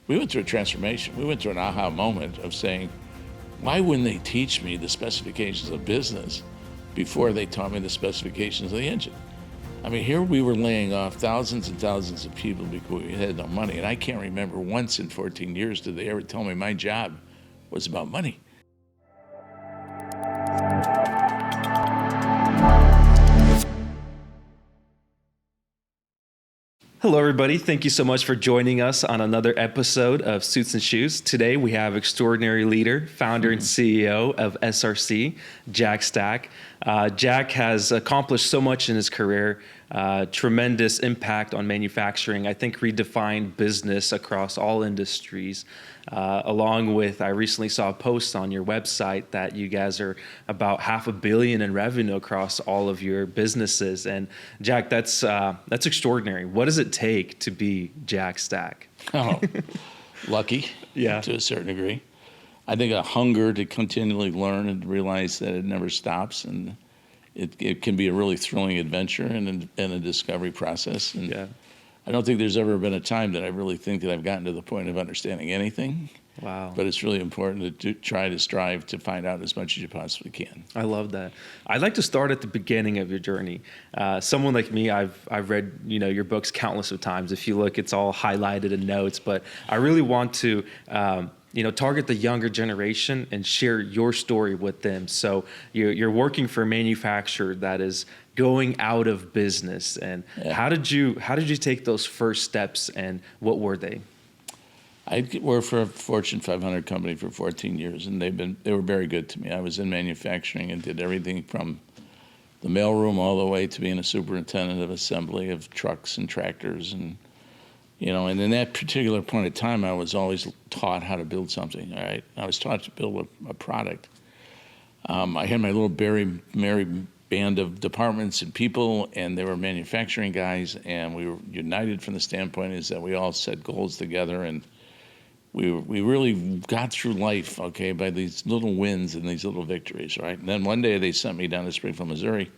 We went through a transformation. We went through an aha moment of saying, why wouldn't they teach me the specifications of business before they taught me the specifications of the engine? I mean, here we were laying off thousands and thousands of people because we had no money. And I can't remember once in 14 years did they ever tell me my job was about money. Hello, everybody. Thank you so much for joining us on another episode of Suits and Shoes. Today, we have extraordinary leader, founder, and CEO of SRC, Jack Stack. Jack has accomplished so much in his career, tremendous impact on manufacturing, I think redefined business across all industries. Along with, I recently saw a post on your website that you guys are about $500 million in revenue across all of your businesses. And Jack, that's extraordinary. What does it take to be Jack Stack? Oh, lucky, Yeah. to a certain degree. I think a hunger to continually learn and realize that it never stops, and it can be a really thrilling adventure and a discovery process. And Yeah. I don't think there's ever been a time that I really think that I've gotten to the point of understanding anything. Wow. But it's really important to try to strive to find out as much as you possibly can. I love that. I'd like to start at the beginning of your journey. Someone like me, I've read your books countless of times. If you look, it's all highlighted in notes. But I really want to target the younger generation and share your story with them. So you're working for a manufacturer that is going out of business. And how did you take those first steps, and what were they? I worked for a Fortune 500 company for 14 years, and they were very good to me. I was in manufacturing and did everything from the mailroom all the way to being a superintendent of assembly of trucks and tractors, and in that particular point of time, I was always taught how to build something. All right, I was taught to build a product. I had my little merry band of departments and people, and they were manufacturing guys, and we were united from the standpoint is that we all set goals together, and we really got through life, okay, by these little wins and these little victories, right? And then one day they sent me down to Springfield, Missouri.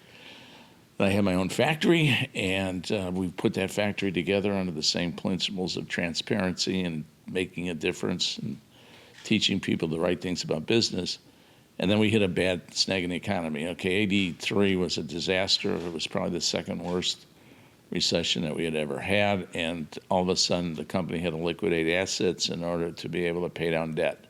I had my own factory, and we put that factory together under the same principles of transparency and making a difference and teaching people the right things about business. And then we hit a bad snag in the economy. Okay, 83 was a disaster. It was probably the second worst recession that we had ever had, and all of a sudden the company had to liquidate assets in order to be able to pay down debt.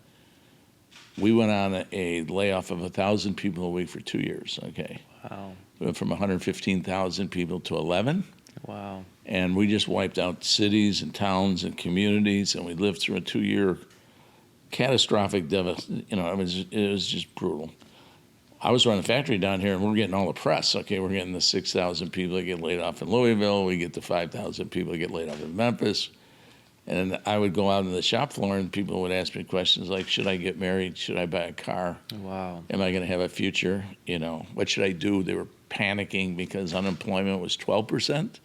We went on a layoff of 1,000 people a week for 2 years, okay? Wow. We went from 115,000 people to 11. Wow. And we just wiped out cities and towns and communities, and we lived through a 2-year catastrophic it was just brutal. I was running a factory down here, and we're getting all the press. Okay, we're getting the 6,000 people that get laid off in Louisville. We get the 5,000 people that get laid off in Memphis. And I would go out on the shop floor, and people would ask me questions like, should I get married? Should I buy a car? Wow. Am I going to have a future? What should I do? They were panicking because unemployment was 12%.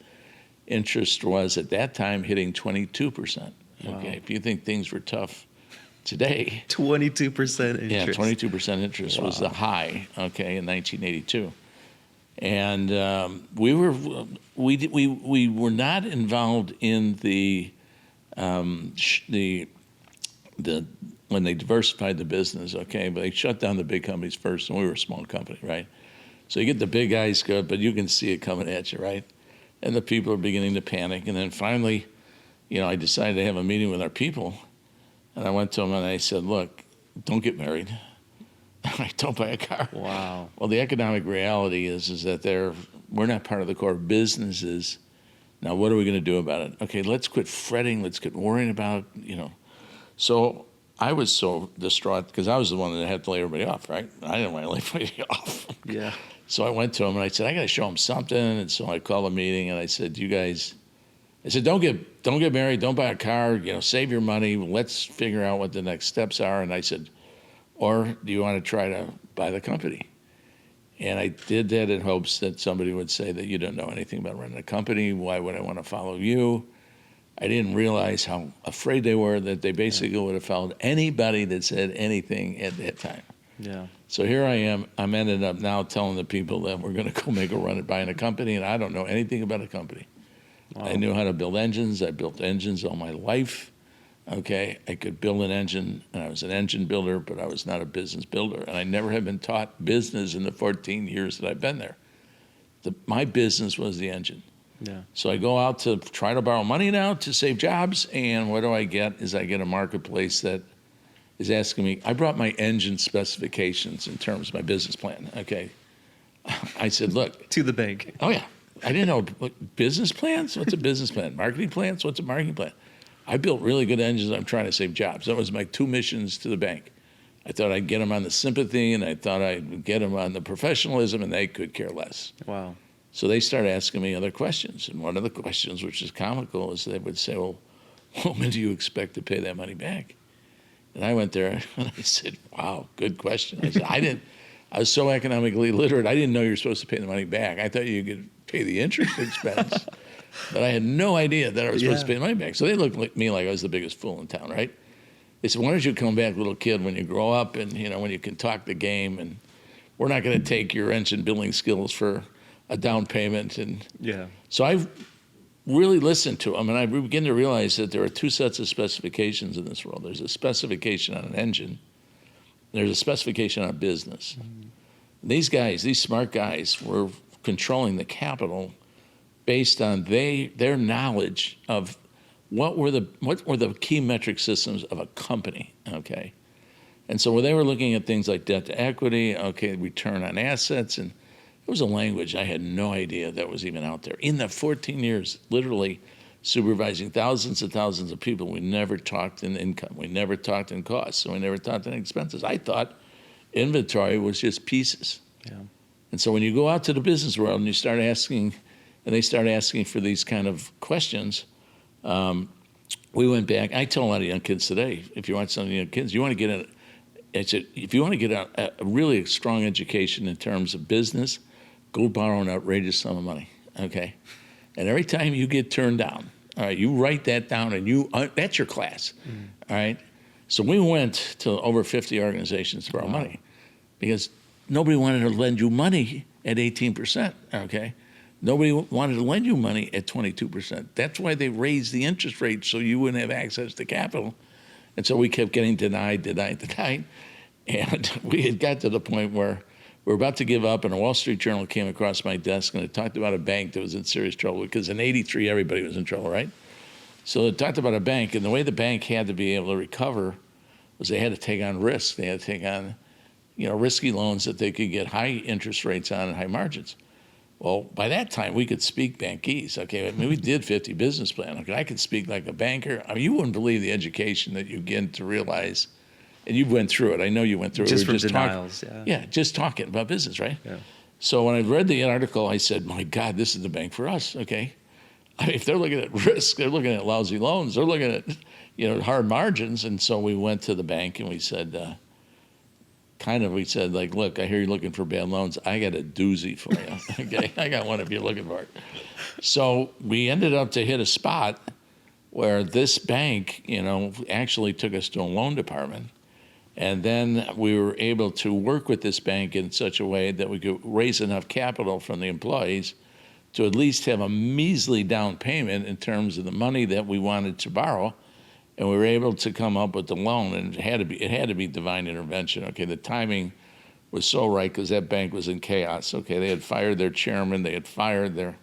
Interest was, at that time, hitting 22%. Wow. Okay, if you think things were tough today, 22% interest. yeah, 22% interest was the high, okay, in 1982. And we were not involved in the when they diversified the business, okay, but they shut down the big companies first, and we were a small company, right? So you get the big guys good, but you can see it coming at you, right? And the people are beginning to panic. And then finally, I decided to have a meeting with our people. And I went to them and I said, look, don't get married. Don't buy a car. Wow. Well, the economic reality is that we're not part of the core businesses. Now, what are we going to do about it? Okay, let's quit fretting. Let's quit worrying about, So I was so distraught because I was the one that had to lay everybody off, right? I didn't want to lay everybody off. Yeah. So I went to him and I said, I got to show him something. And so I called a meeting and I said, you guys, don't get married, don't buy a car, save your money. Let's figure out what the next steps are. And I said, or do you want to try to buy the company? And I did that in hopes that somebody would say that you don't know anything about running a company. Why would I want to follow you? I didn't realize how afraid they were that they basically would have followed anybody that said anything at that time. Yeah. So here I am. I'm ended up now telling the people that we're going to go make a run at buying a company, and I don't know anything about a company. Wow. I knew how to build engines. I built engines all my life. Okay, I could build an engine, and I was an engine builder, but I was not a business builder. And I never had been taught business in the 14 years that I've been there. My business was the engine. Yeah. So I go out to try to borrow money now to save jobs, and what do I get is I get a marketplace that is asking me, I brought my engine specifications in terms of my business plan, okay? I said, look. To the bank. Oh, yeah. I didn't know, business plans? What's a business plan? Marketing plans? What's a marketing plan? I built really good engines. I'm trying to save jobs. That was my 2 missions to the bank. I thought I'd get them on the sympathy, and I thought I'd get them on the professionalism, and they could care less. Wow. So they started asking me other questions. And one of the questions, which is comical, is they would say, well, when do you expect to pay that money back? And I went there, and I said, wow, good question. I said, I was so economically literate, I didn't know you were supposed to pay the money back. I thought you could pay the interest expense. But I had no idea that I was supposed to pay the money back. So they looked at me like I was the biggest fool in town, right? They said, why don't you come back, little kid, when you grow up and, when you can talk the game, and we're not going to take your engine building skills for a down payment. And so I really listened to them, and I began to realize that there are 2 sets of specifications in this world. There's a specification on an engine. There's a specification on a business. Mm-hmm. These guys, these smart guys, were controlling the capital based on their knowledge of what were the key metric systems of a company, okay? And so when they were looking at things like debt to equity, okay, return on assets, and it was a language I had no idea that was even out there. In the 14 years, literally supervising thousands and thousands of people, we never talked in income. We never talked in costs, and we never talked in expenses. I thought inventory was just pieces. Yeah. And so when you go out to the business world and you start asking, and they start asking for these kind of questions, we went back. I tell a lot of young kids today, if you want some young kids, you want to get if you want to get a really strong education in terms of business, go borrow an outrageous sum of money, okay? And every time you get turned down, all right, you write that down, and that's your class, all right? So we went to over 50 organizations to borrow money because nobody wanted to lend you money at 18%, okay? Nobody wanted to lend you money at 22%. That's why they raised the interest rate so you wouldn't have access to capital. And so we kept getting denied. And we had got to the point where we were about to give up, and a Wall Street Journal came across my desk, and it talked about a bank that was in serious trouble because in '83, everybody was in trouble, right? So it talked about a bank, and the way the bank had to be able to recover was they had to take on risk. They had to take on, risky loans that they could get high interest rates on and high margins. Well, by that time, we could speak bankese, okay? I mean, we did 50 business plan. Okay, I could speak like a banker. I mean, you wouldn't believe the education that you get to realize, and you went through it. I know you went through it. Just from denials, yeah, just talking about business, right? Yeah. So when I read the article, I said, my God, this is the bank for us, okay? I mean, if they're looking at risk, they're looking at lousy loans, they're looking at, hard margins. And so we went to the bank and we said, like, look, I hear you're looking for bad loans. I got a doozy for you, okay? I got one if you're looking for it. So we ended up to hit a spot where this bank, actually took us to a loan department. And then we were able to work with this bank in such a way that we could raise enough capital from the employees to at least have a measly down payment in terms of the money that we wanted to borrow. And we were able to come up with the loan, and it had to be divine intervention. Okay, the timing was so right because that bank was in chaos. Okay, they had fired their chairman, they had fired their.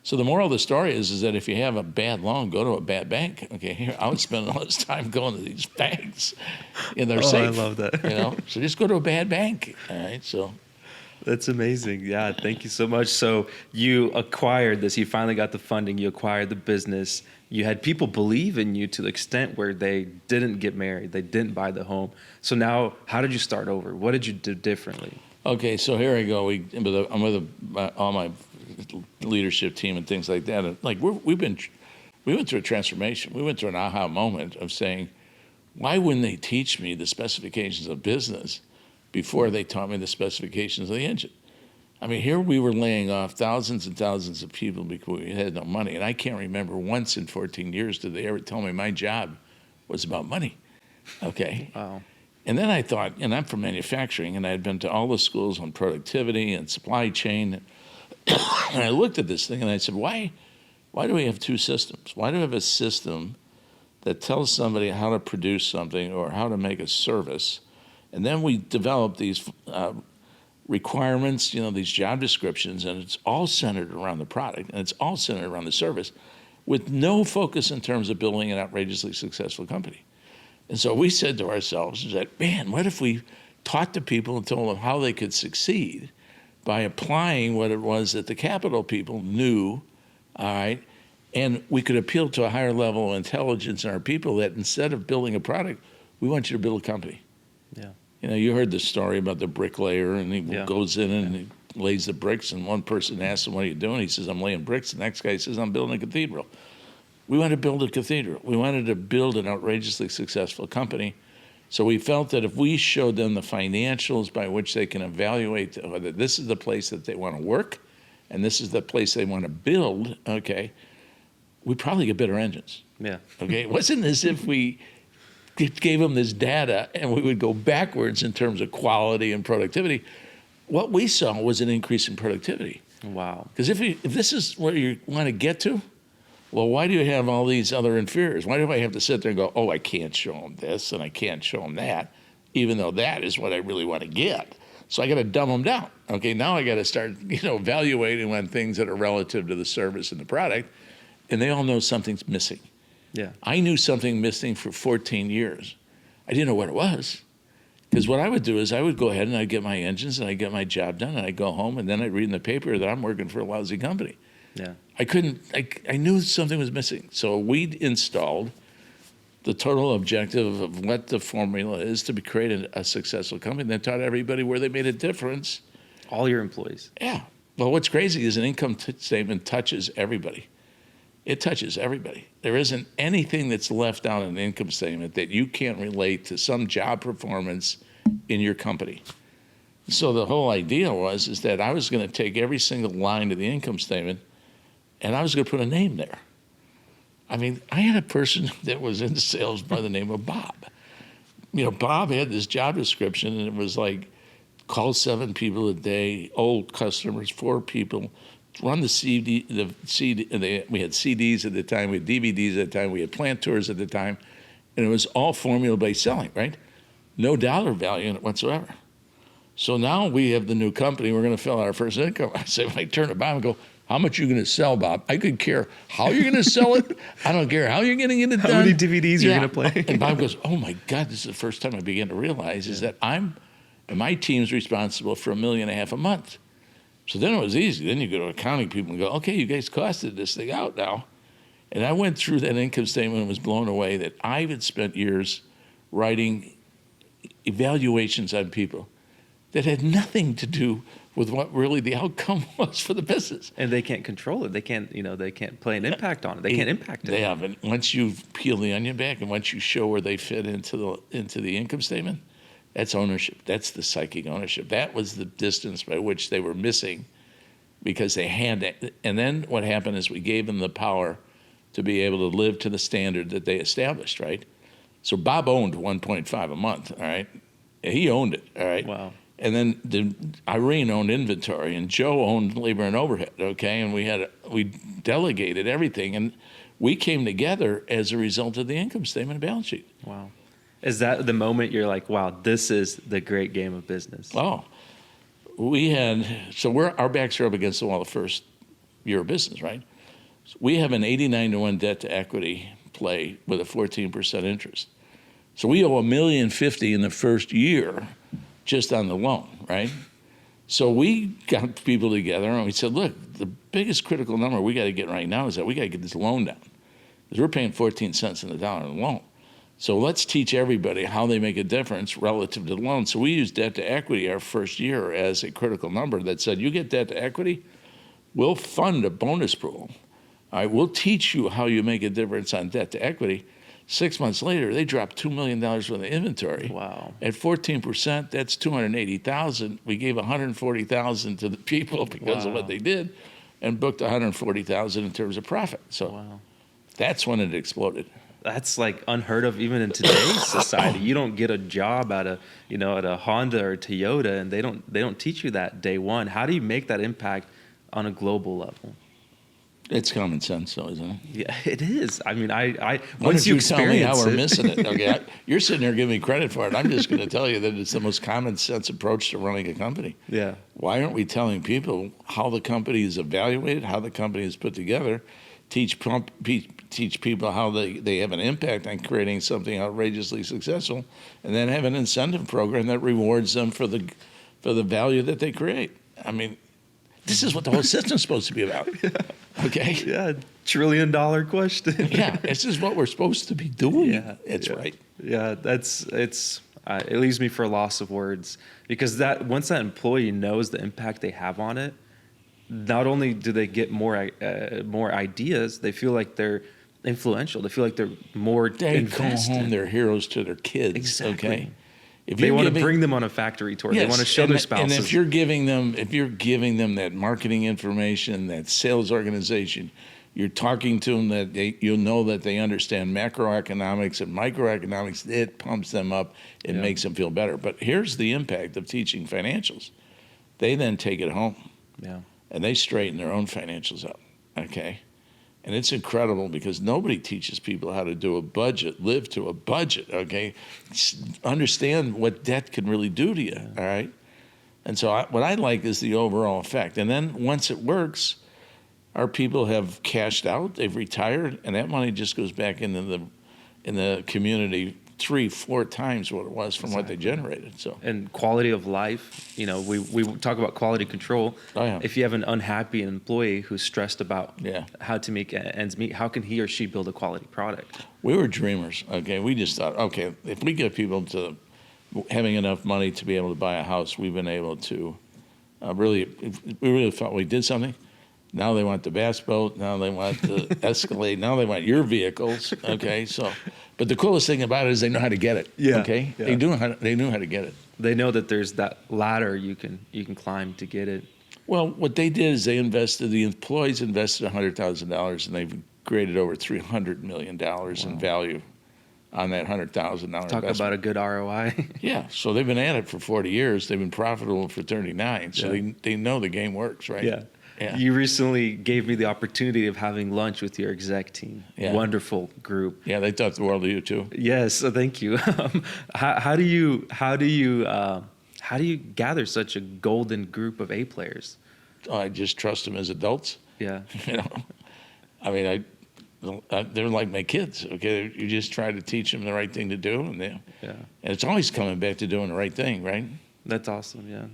So the moral of the story is that if you have a bad loan, go to a bad bank. Okay, here I would spend all this time going to these banks, and they're safe. I love that. So just go to a bad bank. All right, so. That's amazing. Yeah, thank you so much. So you acquired this. You finally got the funding. You acquired the business. You had people believe in you to the extent where they didn't get married. They didn't buy the home. So now, how did you start over? What did you do differently? Okay, so here I go. I'm with all my leadership team and things like that. And like we went through a transformation. We went through an aha moment of saying, why wouldn't they teach me the specifications of business before they taught me the specifications of the engine? I mean, here we were laying off thousands and thousands of people because we had no money. And I can't remember once in 14 years did they ever tell me my job was about money. Okay. Wow. And then I thought, and I'm from manufacturing, and I had been to all the schools on productivity and supply chain. And I looked at this thing and I said, why do we have 2 systems? Why do we have a system that tells somebody how to produce something or how to make a service. And then we develop these requirements, these job descriptions, and it's all centered around the product and it's all centered around the service with no focus in terms of building an outrageously successful company. And so we said to ourselves, is that, man, what if we taught the people and told them how they could succeed by applying what it was that the capital people knew, all right, and we could appeal to a higher level of intelligence in our people that instead of building a product, we want you to build a company. Yeah. You heard the story about the bricklayer, and he goes in and he lays the bricks, and one person asks him, what are you doing? He says, I'm laying bricks. The next guy says, I'm building a cathedral. We wanted to build a cathedral. We wanted to build an outrageously successful company. So we felt that if we showed them the financials by which they can evaluate whether this is the place that they want to work and this is the place they want to build, okay, we'd probably get better engines. Yeah. Okay, it wasn't as if we gave them this data and we would go backwards in terms of quality and productivity. What we saw was an increase in productivity. Wow. Because if this is where you want to get to, well, why do you have all these other inferiors? Why do I have to sit there and go, oh, I can't show them this and I can't show them that, even though that is what I really want to get? So I got to dumb them down. Okay, now I got to start, evaluating on things that are relative to the service and the product, and they all know something's missing. Yeah. I knew something missing for 14 years. I didn't know what it was. Because what I would do is I would go ahead and I'd get my engines and I'd get my job done and I'd go home and then I'd read in the paper that I'm working for a lousy company. Yeah. I knew something was missing. So we installed the total objective of what the formula is to create a successful company. And then taught everybody where they made a difference. All your employees. Yeah. Well, what's crazy is an income statement touches everybody. It touches everybody. There isn't anything that's left out in an income statement that you can't relate to some job performance in your company. So the whole idea is that I was going to take every single line of the income statement and I was going to put a name there. I mean, I had a person that was in sales by the name of Bob. Bob had this job description and it was like, call 7 people a day, old customers, 4 people, run the CD, we had CDs at the time, we had DVDs at the time, we had plant tours at the time, and it was all formula-based selling, right? No dollar value in it whatsoever. So now we have the new company, we're going to fill out our first income. I say, when I turn to Bob and go, how much are you going to sell, Bob? I could care how you're going to sell it. I don't care how you're going to get it done. How many DVDs you're going to play. And Bob goes, oh my God, this is the first time I began to realize is that my team's responsible for $1.5 million a month. So then it was easy. Then you go to accounting people and go, okay, you guys costed this thing out now. And I went through that income statement and was blown away that I had spent years writing evaluations on people that had nothing to do with what really the outcome was for the business. And they can't control it. They can't, they can't play an impact on it. They can't impact it. They haven't. Once you peel the onion back and once you show where they fit into the income statement, that's ownership. That's the psychic ownership. That was the distance by which they were missing because they had it. And then what happened is we gave them the power to be able to live to the standard that they established, right? So Bob owned 1.5 a month, all right? He owned it, all right? Wow. And then Irene owned inventory and Joe owned labor and overhead, okay? And we delegated everything and we came together as a result of the income statement and balance sheet. Wow. Is that the moment you're like, wow, this is the great game of business? Oh, our backs are up against the wall the first year of business, right? So we have an 89-to-1 debt to equity play with a 14% interest. So we owe $1.05 million in the first year just on the loan, right? So we got people together and we said, look, the biggest critical number we got to get right now is that we got to get this loan down because we're paying 14 cents on the dollar on the loan. So let's teach everybody how they make a difference relative to the loan. So we used debt to equity our first year as a critical number that said, you get debt to equity, we'll fund a bonus pool. All right, we'll teach you how you make a difference on debt to equity. 6 months later, they dropped $2 million worth of inventory. Wow. At 14%, that's $280,000. We gave $140,000 to the people because of what they did and booked $140,000 in terms of profit. So that's when it exploded. That's like unheard of even in today's society. You don't get a job at a Honda or Toyota, and they don't teach you that day one. How do you make that impact on a global level? It's common sense, though, isn't it? Yeah, it is. I mean, I Why once don't you you tell me how experience we're it, missing it? Okay, you're sitting there giving me credit for it. I'm just going to tell you that it's the most common sense approach to running a company. yeah, Why aren't we telling people how the company is evaluated, how the company is put together, teach people how they have an impact on creating something outrageously successful, and then have an incentive program that rewards them for the value that they create? I mean, this is what the whole system's supposed to be about. Okay? yeah, $1 trillion question. Yeah, this is what we're supposed to be doing. Yeah, It's yeah. right. Yeah, it leaves me for a loss of words, because that once that employee knows the impact they have on it, not only do they get more ideas, they feel like they're influential. They feel like they're more They go invested. home, they're heroes to their kids. Exactly. Okay? If They you're want to giving- bring them on a factory tour. They Yes, want to show and their the- spouses. And if you're giving them that marketing information, that sales organization, you're talking to them that you'll know that they understand macroeconomics and microeconomics. It pumps them up. It Yeah. makes them feel better. But here's the impact of teaching financials. They then take it home yeah, and they straighten their own financials up. Okay. And it's incredible because nobody teaches people how to do a budget, live to a budget, okay? Understand what debt can really do to you, all right? And so what I like is the overall effect. And then once it works, our people have cashed out, they've retired, and that money just goes back into the community 3-4 times what it was from what they generated. So and quality of life. We talk about quality control. Oh, yeah. If you have an unhappy employee who's stressed about Yeah. how to make ends meet, how can he or she build a quality product? we were dreamers, okay? We just thought, okay, if we get people to having enough money to be able to buy a house, we've been able to we really thought we did something. Now they want the bass boat. Now they want the Escalade. Now they want your vehicles. Okay, so, but the coolest thing about it is they know how to get it. Yeah, Okay, yeah. They knew how to get it. They know that there's that ladder you can climb to get it. Well, what they did is the employees invested $100,000, and they've created over $300 million in value on that $100,000 investment. Talk about a good ROI. Yeah, so they've been at it for 40 years. They've been profitable for 39. So Yeah. they know the game works, right? Yeah. Yeah. You recently gave me the opportunity of having lunch with your exec team. Yeah. Wonderful group. Yeah, they thought the world of you too. Yes, thank you. How do you gather such a golden group of A players? I just trust them as adults. Yeah. You know, I mean, they're like my kids. Okay, you just try to teach them the right thing to do, and Yeah. it's always coming back to doing the right thing, right? That's awesome. Yeah.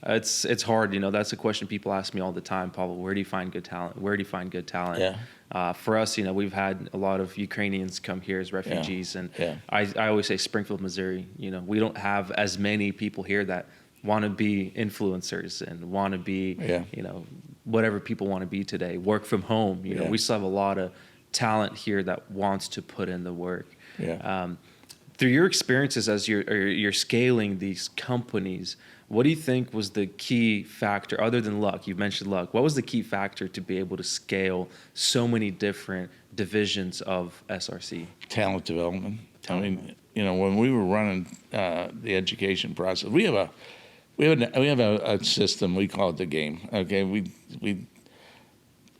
It's hard. That's a question people ask me all the time, Pavel. Where do you find good talent? Where do you find good talent? Yeah. For us, we've had a lot of Ukrainians come here as refugees, and Yeah. I always say Springfield, Missouri. We don't have as many people here that want to be influencers and want to be, Yeah. whatever people want to be today. Work from home. Yeah. We still have a lot of talent here that wants to put in the work. Yeah. Through your experiences as you're scaling these companies, what do you think was the key factor, other than luck? You've mentioned luck. What was the key factor to be able to scale so many different divisions of SRC? Talent development. I mean, when we were running the education process, we have a system. We call it the game. Okay,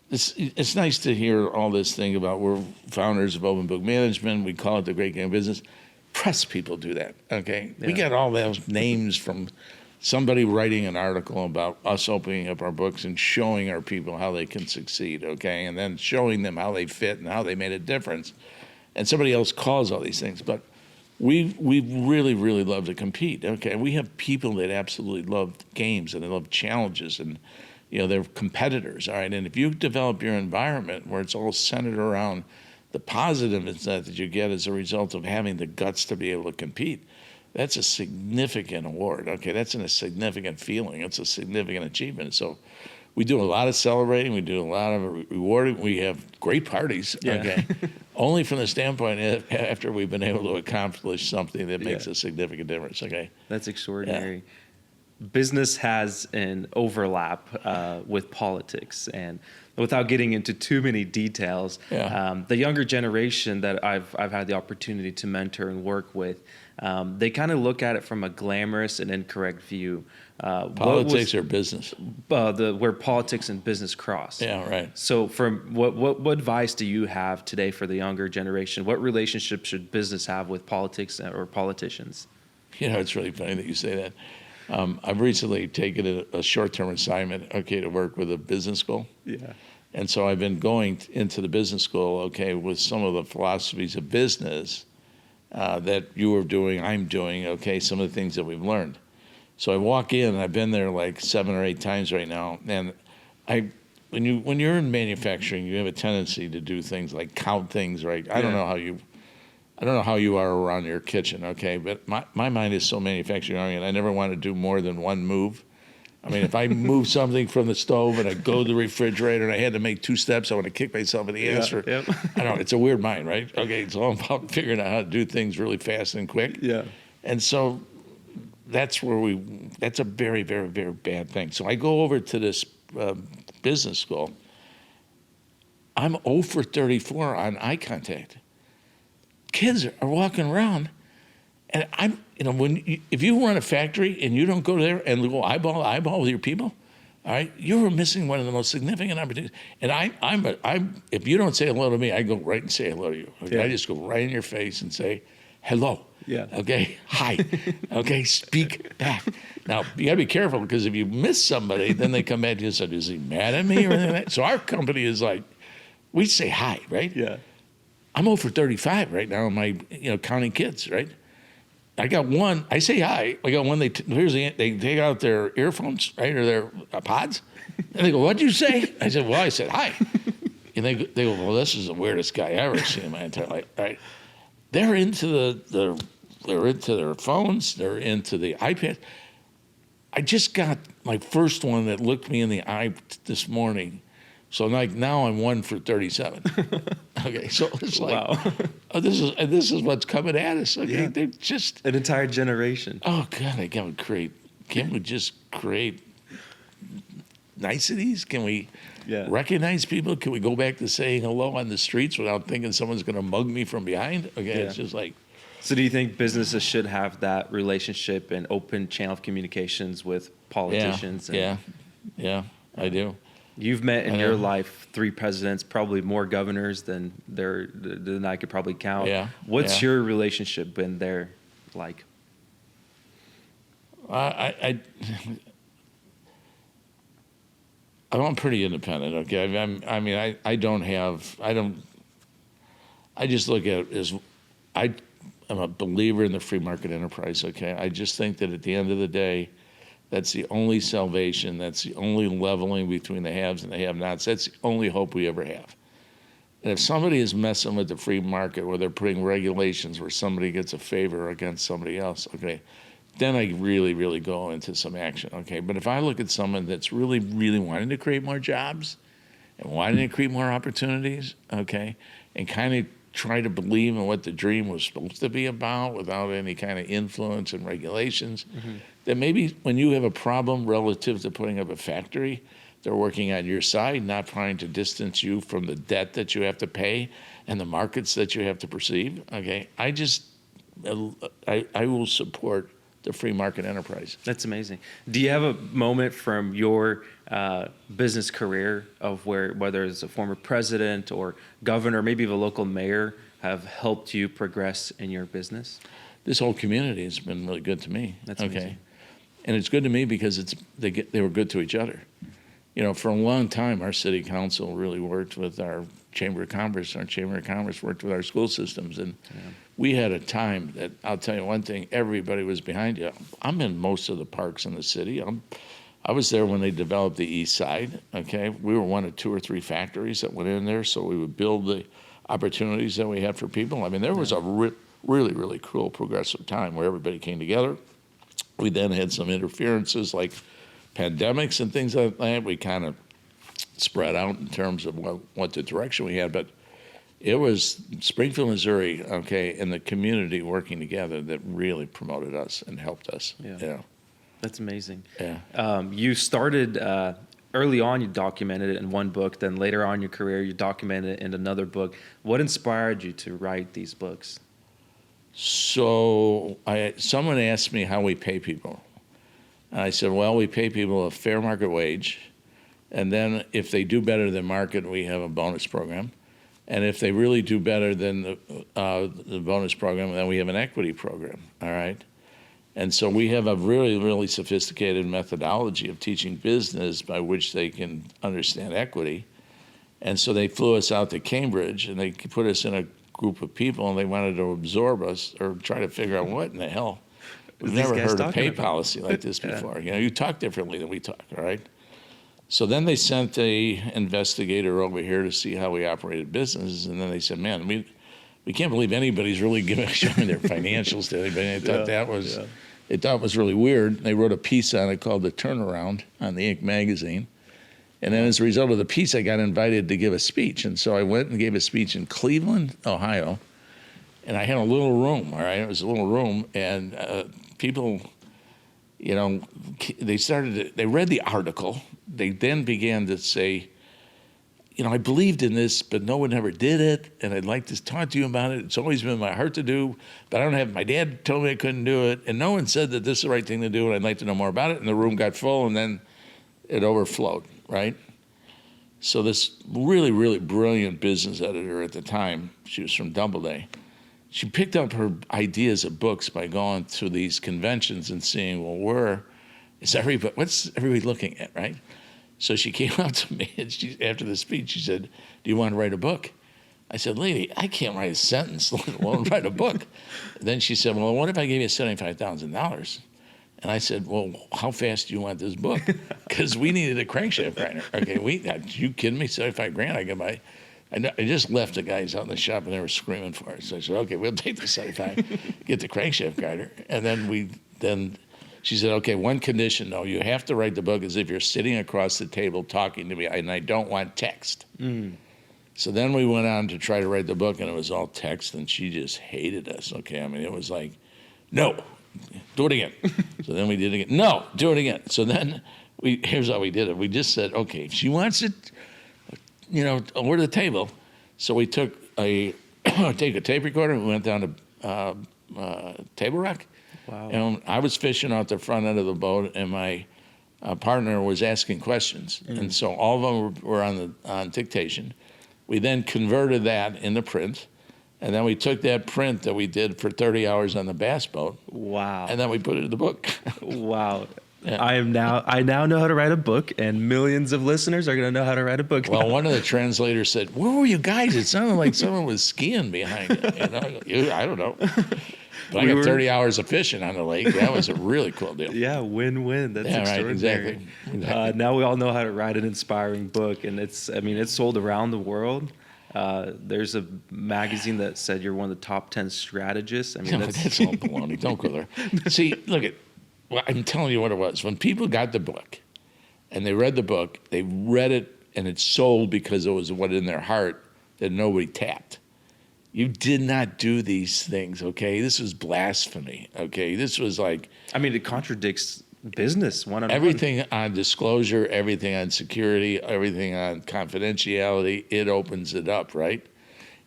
it's nice to hear all this thing about we're founders of open book management. We call it the great game of business. Press people do that. Okay, we Yeah. get all those names from somebody writing an article about us opening up our books and showing our people how they can succeed. Okay, and then showing them how they fit and how they made a difference. And somebody else calls all these things, but we really, really love to compete. Okay, we have people that absolutely love games and they love challenges, and they're competitors. All right, and if you develop your environment where it's all centered around the positiveness that you get as a result of having the guts to be able to compete, that's a significant award. Okay, that's a significant feeling. It's a significant achievement. So we do a lot of celebrating. We do a lot of rewarding. We have great parties. Yeah. Okay, only from the standpoint after we've been able to accomplish something that makes Yeah. a significant difference. Okay, That's extraordinary. Business has an overlap with politics, and without getting into too many details, Yeah. the younger generation that I've had the opportunity to mentor and work with, they kind of look at it from a glamorous and incorrect view. Politics or business? Where politics and business cross. Yeah, right. So, from what advice do you have today for the younger generation? What relationship should business have with politics or politicians? It's really funny that you say that. I've recently taken a short-term assignment, to work with a business school. Yeah. And so I've been going into the business school, with some of the philosophies of business that you were doing, I'm doing, some of the things that we've learned. So I walk in, and I've been there like 7 or 8 times right now, and when you're in manufacturing, you have a tendency to do things like count things, right? I don't know how you are around your kitchen, but my mind is so manufacturing oriented. I never want to do more than one move. I mean, if I move something from the stove and I go to the refrigerator and I had to make 2 steps, I want to kick myself in the ass. I don't know. It's a weird mind, right? It's all about figuring out how to do things really fast and quick. Yeah. And so that's a very, very, very bad thing. So I go over to this business school. I'm 0 for 34 on eye contact. Kids are walking around, and if you run a factory and you don't go there and go eyeball to eyeball with your people, all right, you're missing one of the most significant opportunities. And if you don't say hello to me, I go right and say hello to you. Okay? Yeah. I just go right in your face and say hello. Yeah. Okay. Hi. Okay. Speak back. Now you got to be careful, because if you miss somebody, then they come back to you and say, "Is he mad at me?" or anything like that. So our company is like, we say hi, right? Yeah. I'm 0 for 35 right now. Counting kids, right? I got one. I say hi. I got one. They take out their earphones, right, or their pods, and they go, "What'd you say?" I said, "Well, I said hi." And they go, "Well, this is the weirdest guy I ever seen in my entire life." Right? They're into they're into their phones. They're into the iPad. I just got my first one that looked me in the eye this morning. So now I'm 1 for 37. So it's like, Wow. This is what's coming at us. Yeah. They're just An entire generation. oh God, can't we just create niceties? Can we recognize people? Can we go back to saying hello on the streets without thinking someone's going to mug me from behind? It's just like. So do you think businesses should have that relationship and open channel of communications with politicians? Yeah, I do. You've met in your life 3 presidents, probably more governors than I could probably count. Yeah. What's your relationship been there like? I'm pretty independent. I just look at it as I'm a believer in the free market enterprise. I just think that at the end of the day, that's the only salvation. That's the only leveling between the haves and the have-nots. That's the only hope we ever have. And if somebody is messing with the free market, where they're putting regulations where somebody gets a favor against somebody else, then I really, really go into some action. But if I look at someone that's really, really wanting to create more jobs and wanting to create more opportunities, and kind of try to believe in what the dream was supposed to be about without any kind of influence and regulations, then maybe when you have a problem relative to putting up a factory, they're working on your side, not trying to distance you from the debt that you have to pay and the markets that you have to perceive. I will support the free market enterprise. That's amazing. Do you have a moment from your business career of whether it's a former president or governor, maybe even a local mayor, have helped you progress in your business? This whole community has been really good to me. That's amazing. And it's good to me because they were good to each other. For a long time, our city council really worked with our Chamber of Commerce. Our Chamber of Commerce worked with our school systems. And we had a time that, I'll tell you one thing, everybody was behind you. I'm in most of the parks in the city. I was there when they developed the east side, We were one of 2 or 3 factories that went in there, so we would build the opportunities that we had for people. There was a really, really cool progressive time where everybody came together. We then had some interferences like pandemics and things like that. We kind of spread out in terms of what the direction we had, but it was Springfield, Missouri, and the community working together that really promoted us and helped us. That's amazing. Yeah. You started early on you documented it in one book, then later on in your career you documented it in another book. What inspired you to write these books? So someone asked me how we pay people. And I said, well, we pay people a fair market wage. And then if they do better than market, we have a bonus program. And if they really do better than the bonus program, then we have an equity program, all right? And so we have a really, really sophisticated methodology of teaching business by which they can understand equity. And so they flew us out to Cambridge, and they put us in a group of people, and they wanted to absorb us or try to figure out what in the hell. We've never heard a pay policy like this before. You know, you talk differently than we talk, all right? So then they sent a investigator over here to see how we operated businesses, and then they said, man, we can't believe anybody's really showing their financials to anybody. I thought they thought it was really weird. They wrote a piece on it called The Turnaround on the Inc. magazine. And then as a result of the piece, I got invited to give a speech. And so I went and gave a speech in Cleveland, Ohio. And I had a little room, all right? It was a little room. And people, you know, they read the article. They then began to say, you know, I believed in this, but no one ever did it. And I'd like to talk to you about it. It's always been in my heart to do, but I don't have, my dad told me I couldn't do it. And no one said that this is the right thing to do. And I'd like to know more about it. And the room got full, and then it overflowed. Right? So this really, really brilliant business editor at the time, she was from Doubleday, she picked up her ideas of books by going to these conventions and seeing, well, what's everybody looking at, right? So she came up to me, and after the speech, she said, do you want to write a book? I said, lady, I can't write a sentence, let alone write a book. Then she said, well, what if I gave you $75,000? And I said, well, how fast do you want this book? Because we needed a crankshaft grinder. Okay, you kidding me? 75 grand I can buy. I just left the guys out in the shop, and they were screaming for it. So I said, okay, we'll take the 75, get the crankshaft grinder. And then she said, okay, one condition, though. You have to write the book as if you're sitting across the table talking to me, and I don't want text. So then we went on to try to write the book, and it was all text, and she just hated us, okay? I mean, it was like, no. Do it again. So then we did it again. No, do it again. So then here's how we did it. We just said, okay, if she wants it, you know, over the table. So we took a tape recorder, and we went down to Table Rock. Wow. And I was fishing out the front end of the boat, and my partner was asking questions. And so all of them were on dictation. We then converted that into print. And then we took that print that we did for 30 hours on the bass boat. Wow. And then we put it in the book. Wow. Yeah. I now know how to write a book, and millions of listeners are going to know how to write a book. Well, one of the translators said, where were you guys? It sounded like someone was skiing behind you. You know? I don't know. But I got 30 hours of fishing on the lake. That was a really cool deal. Yeah, win-win. That's extraordinary. Right, exactly. Now we all know how to write an inspiring book, and it's sold around the world. There's a magazine that said you're one of the top 10 strategists. I mean, that's all baloney. Don't go there. See, well, I'm telling you what it was. When people got the book and they read the book, they read it and it sold because it was what in their heart that nobody tapped. You did not do these things, okay? This was blasphemy, okay? This was like... I mean, it contradicts business one-on-one. Everything on disclosure, everything on security, everything on confidentiality, it opens it up, right?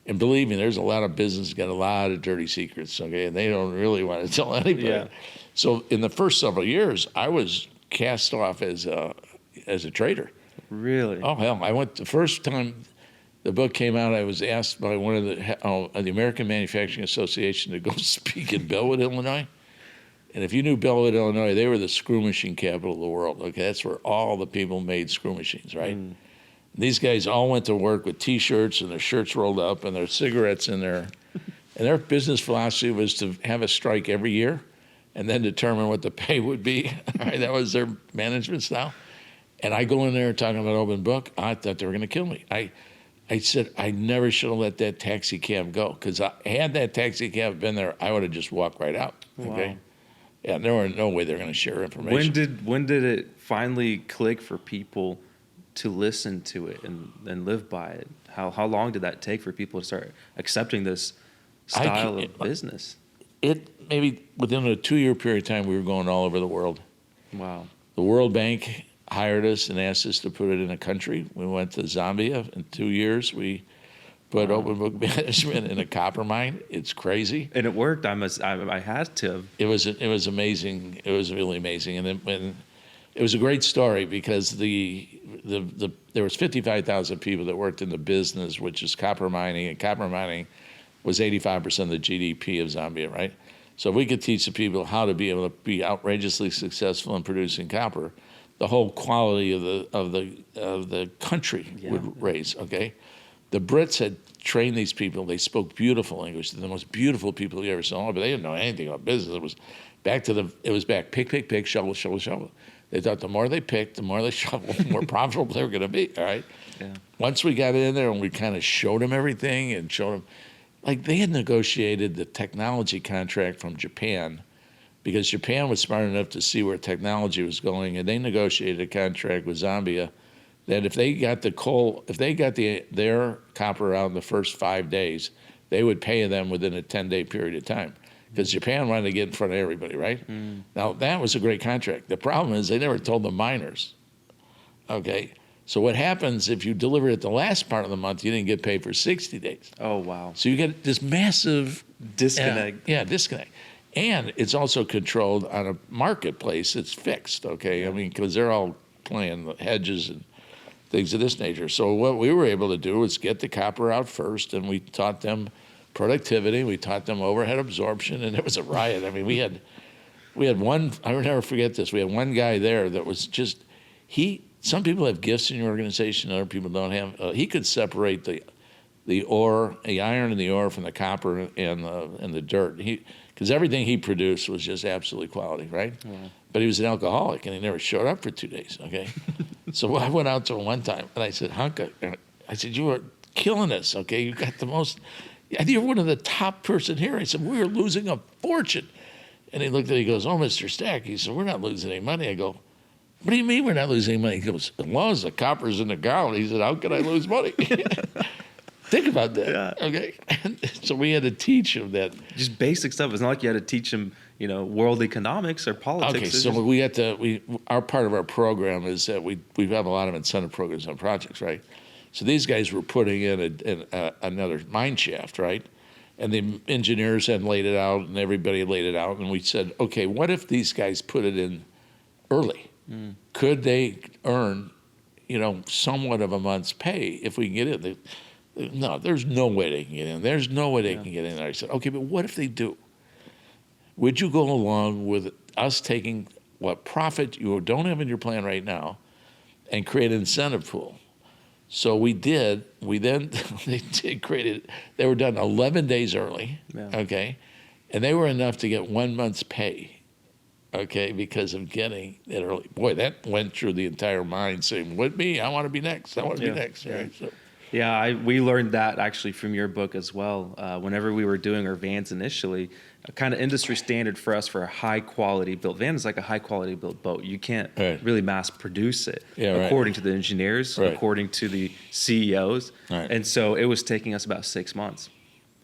And believe me, there's a lot of business got a lot of dirty secrets, okay? And they don't really want to tell anybody. Yeah. So in the first several years, I was cast off as a traitor. Really? Oh, hell. I went the first time the book came out, I was asked by one of the American Manufacturing Association to go speak in Bellwood, Illinois. And if you knew Bellwood, Illinois, they were the screw machine capital of the world. Okay, that's where all the people made screw machines, right? These guys all went to work with T-shirts and their shirts rolled up and their cigarettes in there. And their business philosophy was to have a strike every year and then determine what the pay would be. Right? That was their management style. And I go in there talking about open book. I thought they were going to kill me. I said, I never should have let that taxi cab go, because had that taxi cab been there, I would have just walked right out. Okay. Wow. Yeah, there was no way they're going to share information. When did it finally click for people to listen to it and live by it? How long did that take for people to start accepting this style of business? It maybe within a 2-year period of time, we were going all over the world. Wow. The World Bank hired us and asked us to put it in a country. We went to Zambia in 2 years. We put open book management in a copper mine. It's crazy. And it worked. I had to. It was amazing. It was really amazing. And it was a great story because there was 55,000 people that worked in the business, which is copper mining, and copper mining was 85% of the GDP of Zambia, right? So if we could teach the people how to be able to be outrageously successful in producing copper, the whole quality of the country would raise. Okay, the Brits had trained these people. They spoke beautiful English. They're the most beautiful people you ever saw, but they didn't know anything about business. It was back pick, shovel, shovel, shovel. They thought the more they picked, the more they shoveled, the more profitable they were going to be. All right. Yeah. Once we got in there and we kind of showed them everything and showed them, like they had negotiated the technology contract from Japan because Japan was smart enough to see where technology was going, and they negotiated a contract with Zambia that if they got their copper out in the first 5 days, they would pay them within a 10-day period of time because Japan wanted to get in front of everybody, right? Now, that was a great contract. The problem is they never told the miners, okay? So what happens if you deliver it the last part of the month, you didn't get paid for 60 days. Oh, wow. So you get this massive disconnect. Disconnect. And it's also controlled on a marketplace. It's fixed, okay? I mean, because they're all playing the hedges and things of this nature. So what we were able to do was get the copper out first, and we taught them productivity. We taught them overhead absorption, and it was a riot. I mean, we had one, I will never forget this. We had one guy there that was just, some people have gifts in your organization, other people don't have. He could separate the ore, the iron and the ore from the copper and the dirt. Because everything he produced was just absolutely quality, right? Yeah. But he was an alcoholic, and he never showed up for 2 days, okay? So I went out to him one time, and I said, Hunka, I said, you are killing us, okay? You got the most, you're one of the top person here. I said, we're losing a fortune. And he looked at it, he goes, oh, Mr. Stack, he said, we're not losing any money. I go, what do you mean we're not losing any money? He goes, as long as the copper's in the ground. He said, how can I lose money? Think about that, okay? So we had to teach him that. Just basic stuff. It's not like you had to teach him, world economics or politics. Okay, so our part of our program is that we have a lot of incentive programs on projects, right? So these guys were putting in another mine shaft, right? And the engineers had laid it out, and everybody laid it out, and we said, okay, what if these guys put it in early? Could they earn, somewhat of a month's pay if we can get it? No, there's no way they can get in. There's no way they can get in there. I said, okay, but what if they do? Would you go along with us taking what profit you don't have in your plan right now and create an incentive pool? So we did. They were done 11 days early, okay? And they were enough to get 1 month's pay. Okay, because of getting it early. Boy, that went through the entire mind saying, with me, I want to be next. I want to be next. Right? So. Yeah, we learned that actually from your book as well. Whenever we were doing our vans initially, a kind of industry standard for us for a high quality built van is like a high quality built boat. You can't really mass produce it according to the engineers, according to the CEOs. Right. And so it was taking us about 6 months.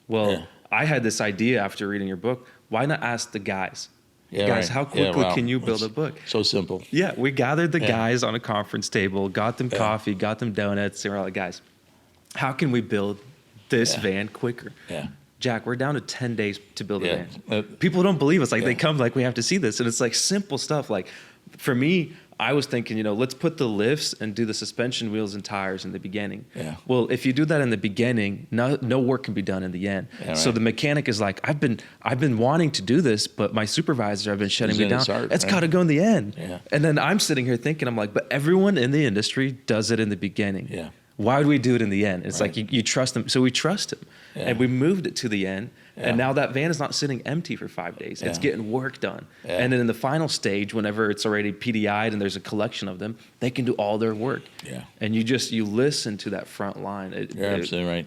Well, I had this idea after reading your book. Why not ask the guys? Guys, how quickly can you build a book? So simple. Yeah, we gathered the guys on a conference table, got them coffee, got them donuts, and we're like, guys, how can we build this van quicker? Yeah. Jack, we're down to 10 days to build a van. People don't believe us. Like they come like, we have to see this. And it's like simple stuff. Like for me, I was thinking, let's put the lifts and do the suspension wheels and tires in the beginning. Yeah. Well, if you do that in the beginning, no work can be done in the end. Yeah, so the mechanic is like, I've been wanting to do this, but my supervisor have been shutting me down. It's got to go in the end. Yeah. And then I'm sitting here thinking, I'm like, but everyone in the industry does it in the beginning. Yeah. Why would we do it in the end? It's like you trust them. So we trust him. Yeah. And we moved it to the end. Yeah. And now that van is not sitting empty for 5 days. It's getting work done. Yeah. And then in the final stage, whenever it's already PDI'd and there's a collection of them, they can do all their work. Yeah. And you listen to that front line. You're absolutely right.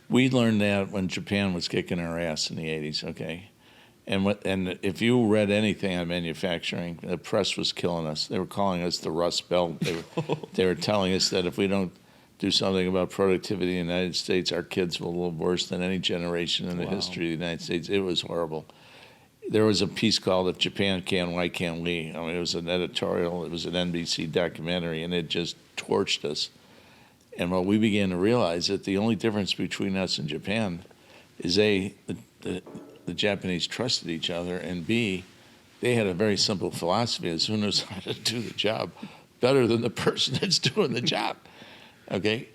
We learned that when Japan was kicking our ass in the 80s, okay? And if you read anything on manufacturing, the press was killing us. They were calling us the Rust Belt. They were telling us that if we don't do something about productivity in the United States, our kids will live worse than any generation in the history of the United States. It was horrible. there was a piece called "If Japan Can, Why Can't We?" I mean, it was an editorial. It was an NBC documentary, and it just torched us. And what we began to realize that the only difference between us and Japan is the Japanese trusted each other, and B, they had a very simple philosophy: is who knows how to do the job better than the person that's doing the job. Okay,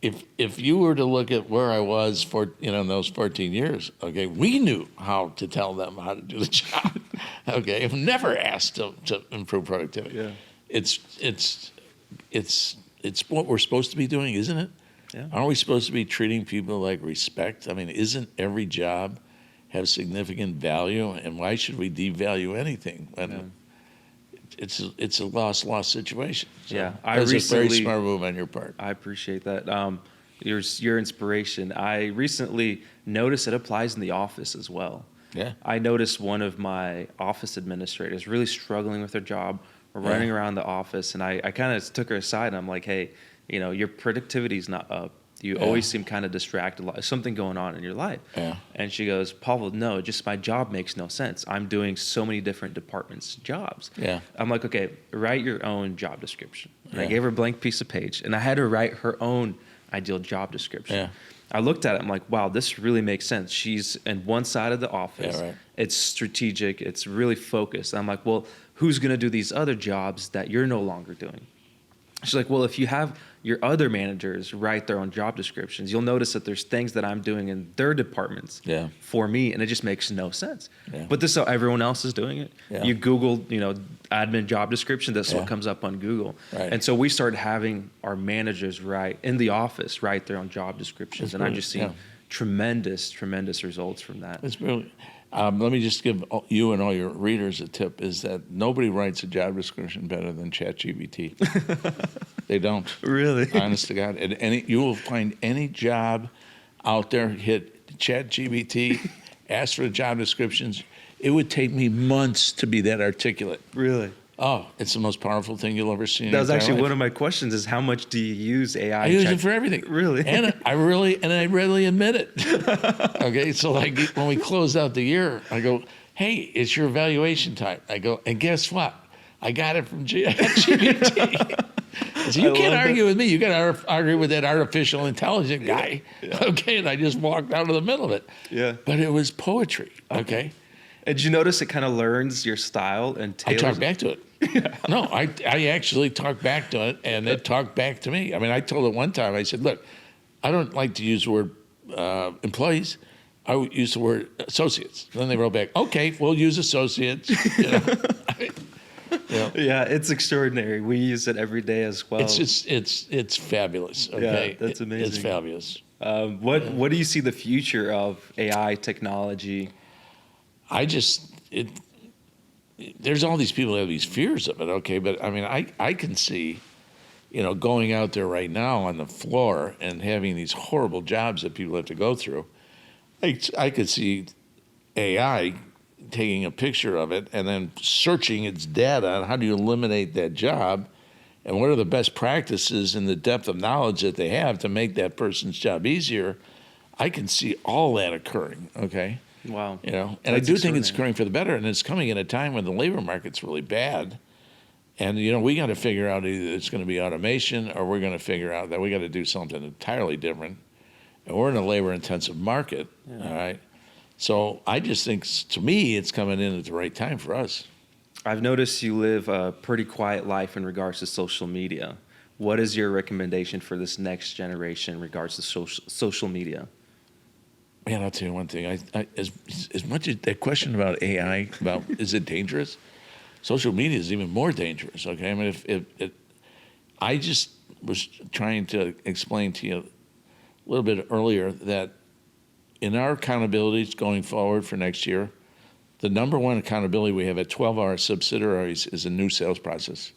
if you were to look at where I was for in those 14 years, okay, we knew how to tell them how to do the job. Okay, I've never asked to improve productivity. Yeah. It's what we're supposed to be doing, isn't it? Yeah. Aren't we supposed to be treating people like respect? I mean, isn't every job have significant value, and why should we devalue anything when it's a loss situation? So Yeah, that's a very smart move on your part. I appreciate that. Your inspiration. I recently noticed it applies in the office as well. Yeah. I noticed one of my office administrators really struggling with their job, running around the office, and I kind of took her aside and I'm like, hey, your productivity is not up. You always seem kind of distracted. There's something going on in your life. Yeah. And she goes, Pavel, no, just my job makes no sense. I'm doing so many different departments' jobs. Yeah. I'm like, okay, write your own job description. And I Yeah. gave her a blank piece of page, and I had her write her own ideal job description. Yeah. I looked at it, I'm like, wow, this really makes sense. She's in one side of the office. Yeah, right. It's strategic. It's really focused. I'm like, well, who's going to do these other jobs that you're no longer doing? She's like, well, if you have your other managers write their own job descriptions, you'll notice that there's things that I'm doing in their departments for me, and it just makes no sense. Yeah. But this is how everyone else is doing it. Yeah. You Google, admin job description, that's what comes up on Google. Right. And so we started having our managers in the office write their own job descriptions, That's and I've brilliant. just seen tremendous results from that. It's brilliant. Let me just give you and all your readers a tip: is that nobody writes a job description better than ChatGPT. They don't. Really? Honest to God. You will find any job out there, hit ChatGPT, ask for the job descriptions. It would take me months to be that articulate. Really? Oh, it's the most powerful thing you'll ever see. That was actually one of my questions: is how much do you use AI? I use it for everything. Really? And I readily admit it. Okay, so like when we closed out the year, I go, hey, it's your evaluation time. I go, and guess what? I got it from GPT. So you can't argue with me. You got to argue with that artificial intelligent guy. Yeah. Okay, and I just walked out of the middle of it. Yeah. But it was poetry. Okay. And did you notice it kind of learns your style and tailors? I talk back to it. Yeah. No, I actually talked back to it, and it talked back to me. I mean, I told it one time, I said, look, I don't like to use the word employees. I would use the word associates. And then they wrote back, okay, we'll use associates. Yeah, it's extraordinary. We use it every day as well. It's fabulous. Okay, yeah, that's amazing. It's fabulous. What do you see the future of AI technology? There's all these people that have these fears of it. Okay, but I mean, I can see, going out there right now on the floor and having these horrible jobs that people have to go through. I could see AI taking a picture of it and then searching its data on how do you eliminate that job and what are the best practices and the depth of knowledge that they have to make that person's job easier. I can see all that occurring, okay? Wow. And I do think it's occurring for the better, and it's coming at a time when the labor market's really bad. And, we got to figure out either it's going to be automation or we're going to figure out that we got to do something entirely different. And we're in a labor-intensive market, all right? So I just think, to me, it's coming in at the right time for us. I've noticed you live a pretty quiet life in regards to social media. What is your recommendation for this next generation in regards to social media? Man, I'll tell you one thing. As much as that question about AI, about is it dangerous? Social media is even more dangerous, okay? I mean, I just was trying to explain to you a little bit earlier that in our accountabilities going forward for next year, the number one accountability we have at 12 of our subsidiaries is a new sales process.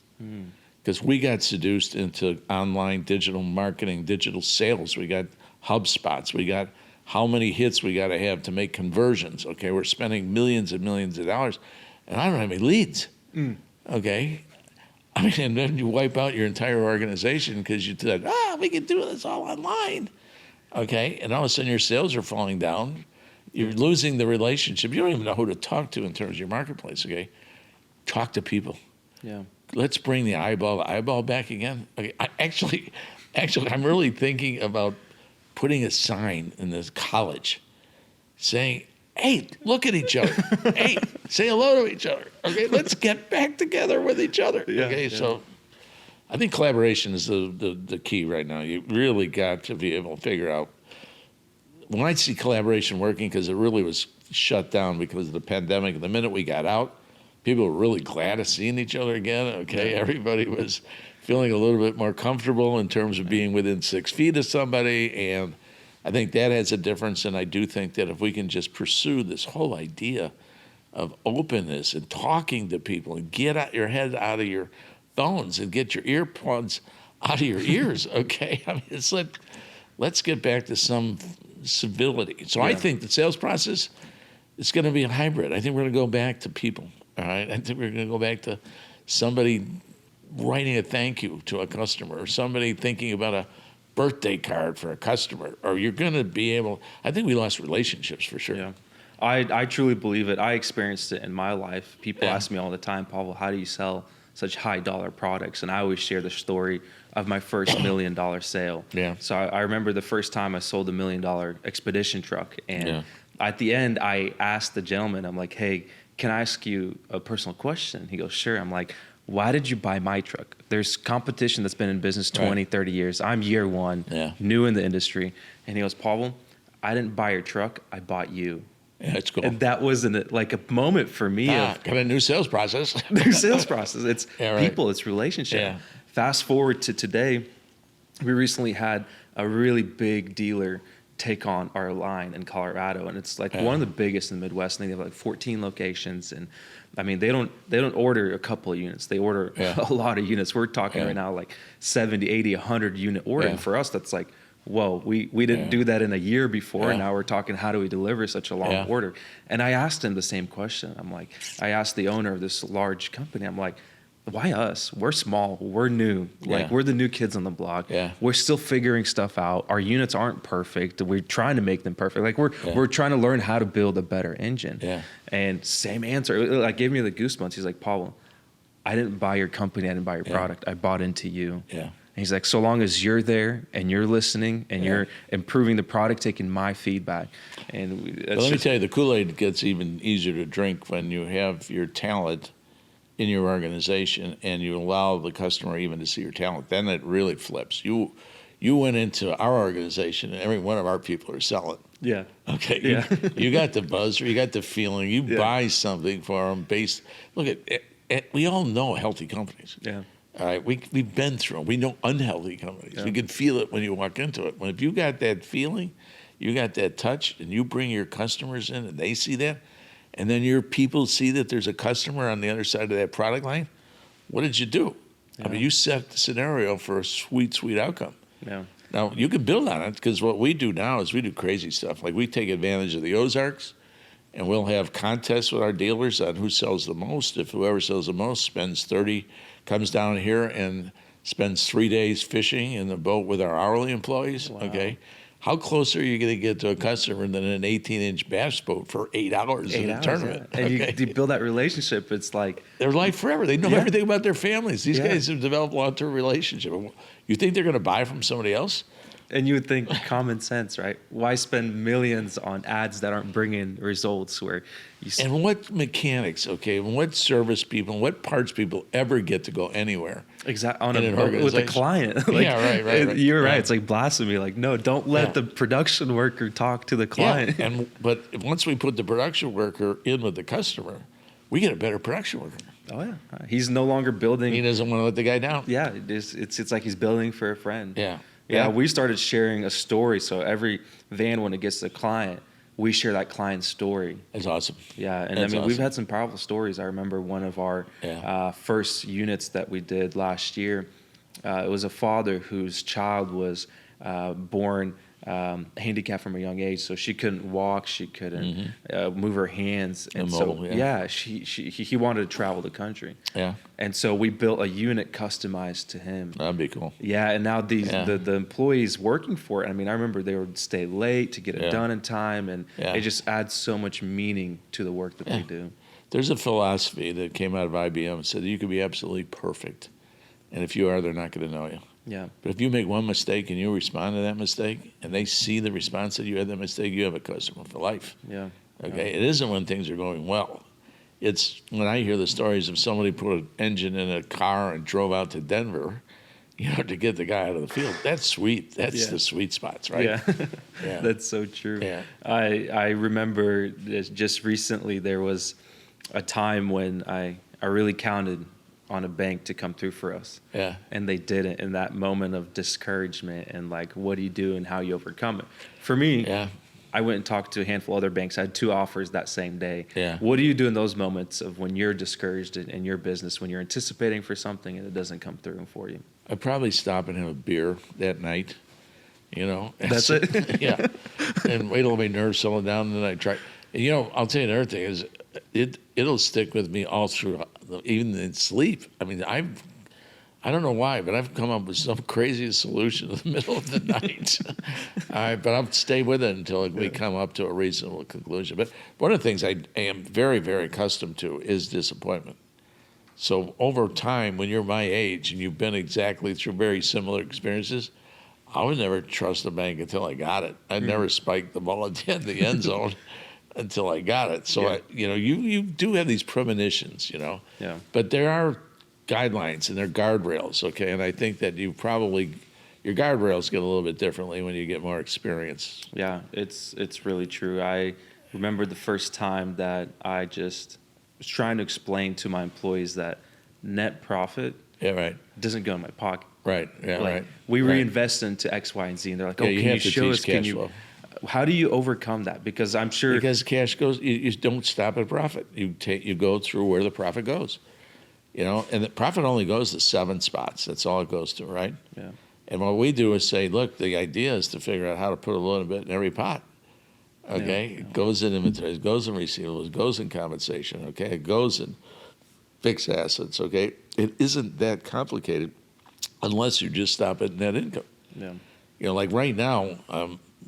Because we got seduced into online digital marketing, digital sales. We got HubSpots. We got how many hits we got to have to make conversions. Okay, we're spending millions and millions of dollars, and I don't have any leads. Okay, I mean, and then you wipe out your entire organization because you said, we can do this all online. Okay, and all of a sudden your sales are falling down, You're losing the relationship. You don't even know who to talk to in terms of your marketplace, okay? Talk to people. Yeah. Let's bring the eyeball to eyeball back again. Okay, actually, I'm really thinking about putting a sign in this college saying, hey, look at each other. Hey, say hello to each other. Okay, let's get back together with each other. Yeah, okay, yeah. so I think collaboration is the key right now. You really got to be able to figure out. When I see collaboration working, because it really was shut down because of the pandemic, the minute we got out, people were really glad of seeing each other again. Okay, everybody was feeling a little bit more comfortable in terms of being within 6 feet of somebody, and I think that has a difference. And I do think that if we can just pursue this whole idea of openness and talking to people and get out your head out of your phones and get your earpods out of your ears, okay? I mean, it's like, let's get back to some civility. So I think the sales process is going to be a hybrid. I think we're going to go back to people, all right? I think we're going to go back to somebody writing a thank you to a customer, or somebody thinking about a birthday card for a customer, or you're going to be able, I think we lost relationships for sure. Yeah. I truly believe it. I experienced it in my life. People ask me all the time, Pavel, how do you sell such high dollar products? And I always share the story of my first $1 million sale. Yeah. So I remember the first time I sold $1 million expedition truck. And at the end, I asked the gentleman, I'm like, hey, can I ask you a personal question? He goes, sure. I'm like, why did you buy my truck? There's competition that's been in business 20, 30 years. I'm year one, new in the industry. And he goes, Pavel, I didn't buy your truck. I bought you. Yeah, it's cool. And that was like a moment for me of got a new sales process. new sales process. It's people, it's relationship. Yeah. Fast forward to today, we recently had a really big dealer take on our line in Colorado, and it's like one of the biggest in the Midwest. And they have like 14 locations, and I mean they don't order a couple of units, they order a lot of units. We're talking right now like 70, 80, 100 unit order, and for us that's like, whoa, we didn't do that in a year before, and now we're talking how do we deliver such a long order. And I asked him the same question. I'm like, I asked the owner of this large company, I'm like, why us? We're small, we're new, like we're the new kids on the block. We're still figuring stuff out. Our units aren't perfect. We're trying to make them perfect. Like we're trying to learn how to build a better engine. And same answer, it like gave me the goosebumps. He's like, Pavel, I didn't buy your company, I didn't buy your product, I bought into you. And he's like, so long as you're there and you're listening and you're improving the product, taking my feedback. And let me tell you, the Kool-Aid gets even easier to drink when you have your talent in your organization and you allow the customer even to see your talent. Then it really flips. You went into our organization and every one of our people are selling. Okay. You got the buzz, or you got the feeling. You buy something for them based. Look at we all know healthy companies. All right, we've been through them. We know unhealthy companies. You can feel it when you walk into it. When if you got that feeling, you got that touch, and you bring your customers in, and they see that, and then your people see that there's a customer on the other side of that product line, what did you do? I mean, you set the scenario for a sweet, sweet outcome. Now, you can build on it, because what we do now is we do crazy stuff. Like we take advantage of the Ozarks, and we'll have contests with our dealers on who sells the most. If whoever sells the most spends 30, comes down here and spends 3 days fishing in the boat with our hourly employees, okay? How close are you going to get to a customer than an 18-inch bass boat for 8 hours in a tournament? And you build that relationship. It's like their life forever. They know everything about their families. These guys have developed long-term relationship. You think they're going to buy from somebody else? And you would think common sense, right? Why spend millions on ads that aren't bringing results? Where you and what mechanics, okay, and what service people, and what parts people ever get to go anywhere? Exactly, with the client. Like, right. You're right. It's like blasphemy. Like, no, don't let the production worker talk to the client. But once we put the production worker in with the customer, we get a better production worker. Oh yeah, he's no longer building. He doesn't want to let the guy down. Yeah, it's like he's building for a friend. Yeah, we started sharing a story. So every van, when it gets to the client, we share that client's story. That's awesome. Yeah, and I mean, we've had some powerful stories. I remember one of our first units that we did last year. It was a father whose child was born handicapped from a young age, so she couldn't walk, she couldn't move her hands, and Immobile, so yeah. he wanted to travel the country, Yeah, and so we built a unit customized to him. that'd be cool. Yeah, and now Yeah. the employees working for it, I mean, I remember they would stay late to get it Yeah. done in time, and Yeah. it just adds so much meaning to the work that they do. There's a philosophy that came out of IBM and said you could be absolutely perfect, and if you are, they're not going to know you. Yeah, But if you make one mistake and you respond to that mistake, and they see the response that you had that mistake, you have a customer for life. yeah. Okay, it isn't when things are going well. It's when I hear the stories of somebody put an engine in a car and drove out to Denver, to get the guy out of the field. That's sweet. That's Yeah. the sweet spots, right? Yeah, Yeah. that's so true. Yeah. I remember just recently there was a time when I really counted on a bank to come through for us. Yeah. And they didn't, in that moment of discouragement and like, what do you do and how you overcome it? For me, Yeah. I went and talked to a handful of other banks. I had 2 offers that same day. Yeah. What do you do in those moments of when you're discouraged in your business, when you're anticipating for something and it doesn't come through for you? I'd probably stop and have a beer that night, That's it? Yeah. And wait till my nerves settle down, and then I try. And, I'll tell you another thing is it'll stick with me all through, even in sleep. I mean, I don't know why, but I've come up with some crazy solution in the middle of the night. All right, but I'll stay with it until we come up to a reasonable conclusion. But one of the things I am very, very accustomed to is disappointment. So over time, when you're my age and you've been exactly through very similar experiences, I would never trust a bank until I got it. I'd never spike the ball at the end zone until I got it. So, Yeah. you do have these premonitions, Yeah. but there are guidelines and there are guardrails, okay? And I think that your guardrails get a little bit differently when you get more experience. Yeah, it's really true. I remember the first time that I just was trying to explain to my employees that net profit Yeah, right, doesn't go in my pocket. right, yeah, Like, right. we right. reinvest into X, Y, and Z, and they're like, "Oh, Yeah, you can you have to show teach us? Can cash you? flow. How do you overcome that? Because I'm sure." Because cash goes, you don't stop at profit. You go through where the profit goes, and the profit only goes to 7 spots. That's all it goes to, right? Yeah. And what we do is say, look, the idea is to figure out how to put a little bit in every pot. Okay, Yeah. It goes in inventory, it goes in receivables, it goes in compensation. Okay, it goes in fixed assets. Okay, it isn't that complicated unless you just stop at net income. Yeah. Like right now,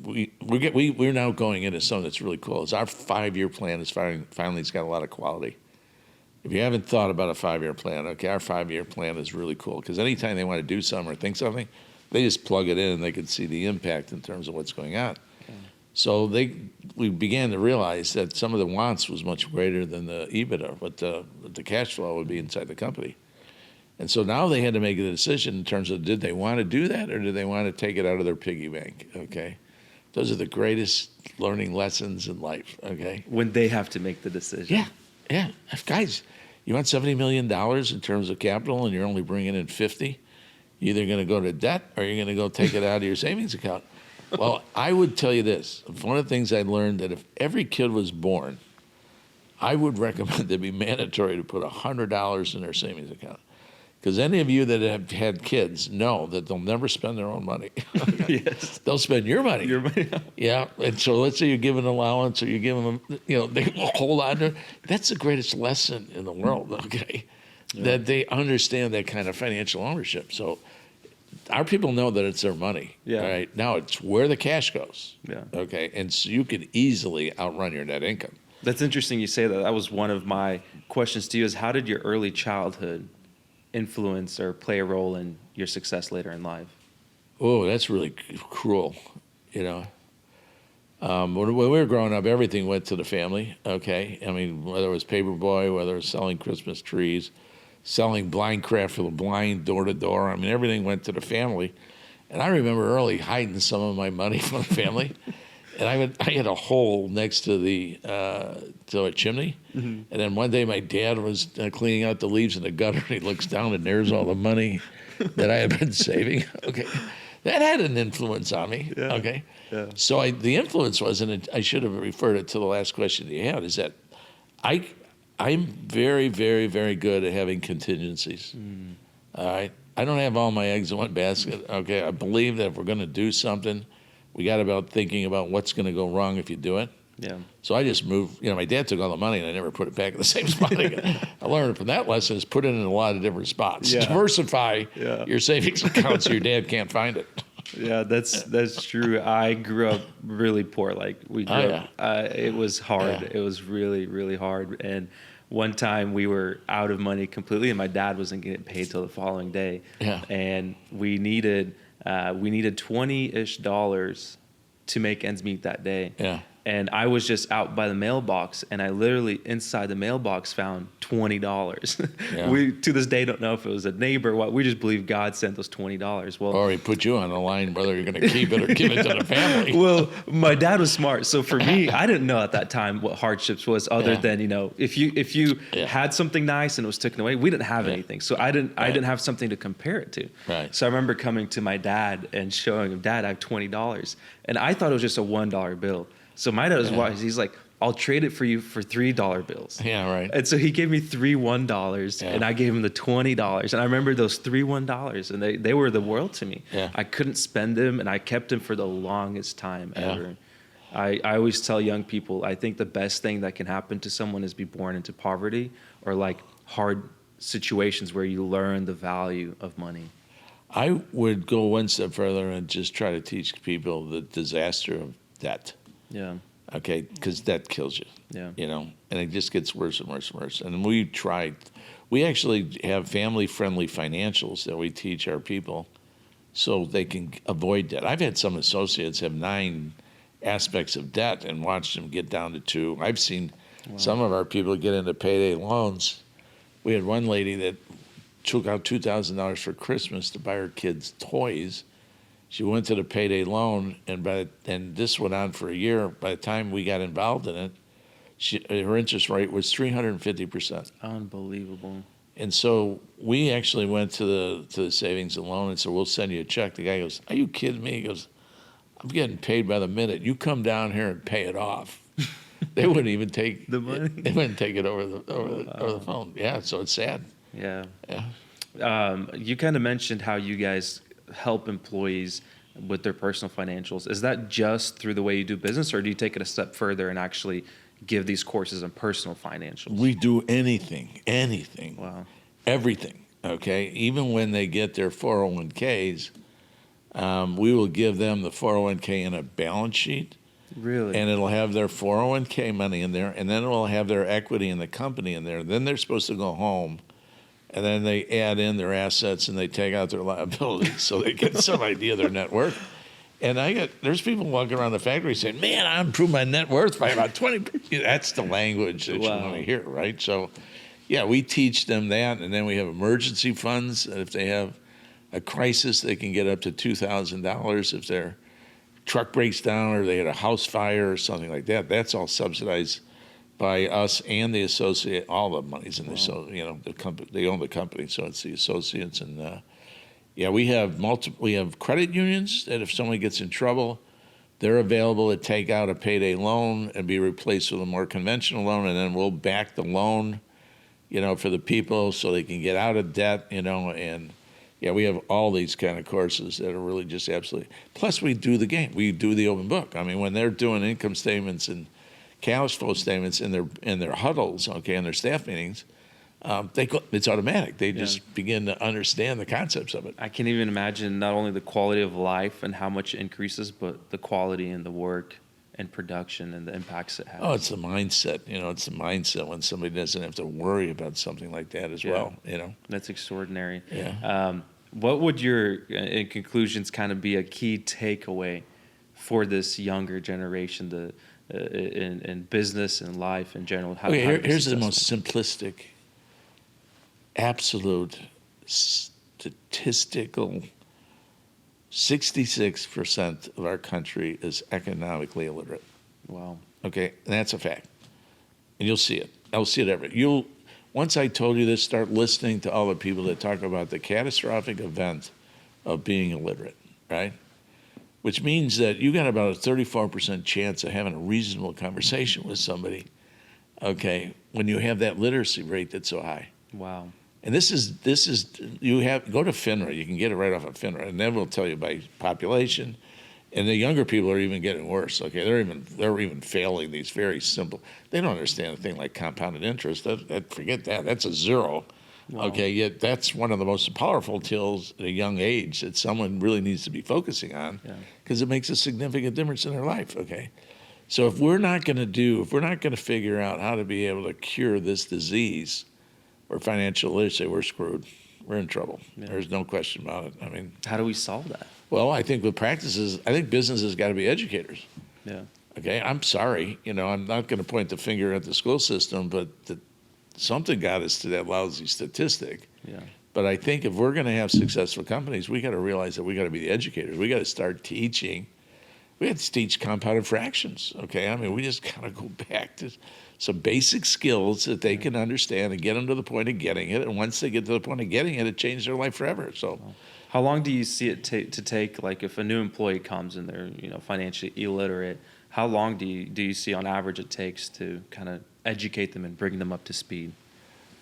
we're now going into something that's really cool. It's our 5-year plan is finally it's got a lot of quality. If you haven't thought about a 5-year plan, okay, our 5-year plan is really cool because anytime they want to do something or think something, they just plug it in and they can see the impact in terms of what's going on. Yeah. So we began to realize that some of the wants was much greater than the EBITDA, but the cash flow would be inside the company. And so now they had to make a decision in terms of did they want to do that or did they want to take it out of their piggy bank, okay? Those are the greatest learning lessons in life, okay? When they have to make the decision. Yeah. Guys, you want $70 million in terms of capital and you're only bringing in 50, you're either going to go to debt or you're going to go take it out of your savings account. Well, I would tell you this. One of the things I learned that if every kid was born, I would recommend it be mandatory to put $100 in their savings account. Because any of you that have had kids know that they'll never spend their own money. Yes. They'll spend your money. Your money. Yeah, and so let's say you give an allowance or you give them, they will hold on to it. That's the greatest lesson in the world, okay? Yeah. That they understand that kind of financial ownership. So our people know that it's their money. Yeah. All right. Now it's where the cash goes. Yeah. Okay. And so you can easily outrun your net income. That's interesting you say that. That was one of my questions to you is how did your early childhood influence or play a role in your success later in life? Oh, that's really cruel, When we were growing up, everything went to the family, okay? I mean, whether it was paperboy, whether it was selling Christmas trees, selling blind craft for the blind door to door. I mean, everything went to the family. And I remember early hiding some of my money from the family. And I had a hole next to to a chimney. Mm-hmm. And then one day my dad was cleaning out the leaves in the gutter, and he looks down and there's all the money that I had been saving. Okay. That had an influence on me. Yeah. Okay. Yeah. So the influence was, and I should have referred it to the last question you had, is that I'm very, very, very good at having contingencies. Mm. All right. I don't have all my eggs in one basket. Okay. I believe that if we're going to do something, We got about thinking about what's going to go wrong if you do it. Yeah. So I just moved. My dad took all the money and I never put it back in the same spot again. I learned from that lesson is put it in a lot of different spots. Yeah. Diversify your savings account so your dad can't find it. Yeah, that's true. I grew up really poor. Like we grew up, it was hard. Yeah. It was really, really hard. And one time we were out of money completely, and my dad wasn't getting paid till the following day. Yeah. And we needed $20-ish to make ends meet that day. Yeah. And I was just out by the mailbox, and I literally inside the mailbox found $20. Yeah. We to this day don't know if it was a neighbor or what. We just believe God sent those $20. Well, Or he put you on the line whether you're going to keep it or give it to the family. well, my dad was smart, so for me, I didn't know at that time what hardships was, other than if you had something nice and it was taken away, we didn't have anything, so I didn't have something to compare it to. Right. So I remember coming to my dad and showing him, Dad, I have $20, and I thought it was just a $1 bill. So my dad was wise. He's like, I'll trade it for you for $3 bills. Yeah, right. And so he gave me three $1, and I gave him the $20. And I remember those three $1, and they were the world to me. Yeah. I couldn't spend them, and I kept them for the longest time ever. I always tell young people, I think the best thing that can happen to someone is be born into poverty or like hard situations where you learn the value of money. I would go one step further and just try to teach people the disaster of debt. Yeah. Okay, because debt kills you. Yeah. And it just gets worse and worse and worse. And we actually have family-friendly financials that we teach our people so they can avoid debt. I've had some associates have 9 aspects of debt and watched them get down to 2. I've seen some of our people get into payday loans. We had one lady that took out $2,000 for Christmas to buy her kids toys. She went to the payday loan, and this went on for a year. By the time we got involved in it, her interest rate was 350%. Unbelievable. And so we actually went to the savings and loan and said, we'll send you a check. The guy goes, are you kidding me? He goes, I'm getting paid by the minute. You come down here and pay it off. They wouldn't even take the money. They wouldn't take it over the phone. Yeah, so it's sad. Yeah. Yeah. You kind of mentioned how you guys help employees with their personal financials. Is that just through the way you do business, or do you take it a step further and actually give these courses on personal financials? We do anything. Wow. Everything, okay? Even when they get their 401ks, we will give them the 401k in a balance sheet. Really? And it'll have their 401k money in there, and then it will have their equity in the company in there. Then they're supposed to go home, and then they add in their assets and they take out their liabilities so they get some idea of their net worth. And there's people walking around the factory saying, man, I improved my net worth by about 20%. That's the language that you want to hear, right? So, yeah, we teach them that, and then we have emergency funds. If they have a crisis, they can get up to $2,000 if their truck breaks down or they had a house fire or something like that. That's all subsidized by us and the associate. All the money's in there, so the company, they own the company, so it's the associates. And we have credit unions that if somebody gets in trouble, they're available to take out a payday loan and be replaced with a more conventional loan, and then we'll back the loan, for the people so they can get out of debt, and we have all these kind of courses that are really just absolutely. Plus, we do the game. We do the open book. I mean, when they're doing income statements and cash flow statements in their huddles, in their staff meetings, it's automatic. They just begin to understand the concepts of it. I can't even imagine not only the quality of life and how much it increases, but the quality in the work and production and the impacts it has. Oh, it's the mindset. It's the mindset when somebody doesn't have to worry about something like that as well. That's extraordinary. Yeah. What would your, in conclusions, kind of be a key takeaway for this younger generation, in business and life in general? Here's the most simplistic, absolute, statistical. 66% of our country is economically illiterate. Wow. Okay, and that's a fact. And you'll see it. I'll see it once I told you this, start listening to all the people that talk about the catastrophic event of being illiterate, right? Which means that you got about a 34% chance of having a reasonable conversation with somebody, when you have that literacy rate that's so high. Wow. And this is go to FINRA. You can get it right off of FINRA, and then we'll tell you by population, And the younger people are even getting worse. Okay, they're even failing these very simple. They don't understand a thing like compounded interest. Forget that. That's a zero. Wow. Okay, yet that's one of the most powerful tools at a young age that someone really needs to be focusing on, because it makes a significant difference in their life. Okay, so if we're not going to figure out how to be able to cure this disease or financial literacy, we're screwed. We're in trouble. Yeah. There's no question about it. I mean, how do we solve that? well, I think with practices, I think businesses got to be educators. Yeah. Okay, I'm sorry. I'm not going to point the finger at the school system, but something got us to that lousy statistic. Yeah. But I think if we're going to have successful companies, we got to realize that we got to be the educators. We got to start teaching. We have to teach compounded fractions. Okay, I mean, we just got to go back to some basic skills that they can understand and get them to the point of getting it. And once they get to the point of getting it, it changed their life forever. So. How long do you see it to take, like if a new employee comes and they're financially illiterate, how long do you see on average it takes to kind of educate them and bring them up to speed?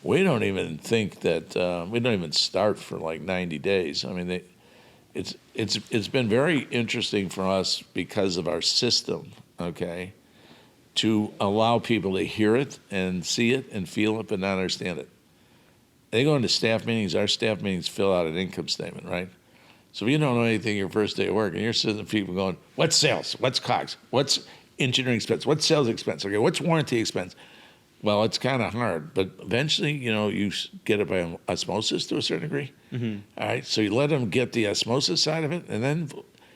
We don't even think that we don't even start for like 90 days. I mean, it's been very interesting for us because of our system, okay, to allow people to hear it and see it and feel it but not understand it. They go into staff meetings. Our staff meetings fill out an income statement, right? So if you don't know anything your first day of work and you're sitting with people going, what's sales? What's COGS? What's engineering expense? What's sales expense? Okay, what's warranty expense? Well, it's kind of hard, but eventually, you get it by osmosis to a certain degree. Mm-hmm. All right, so you let them get the osmosis side of it, and then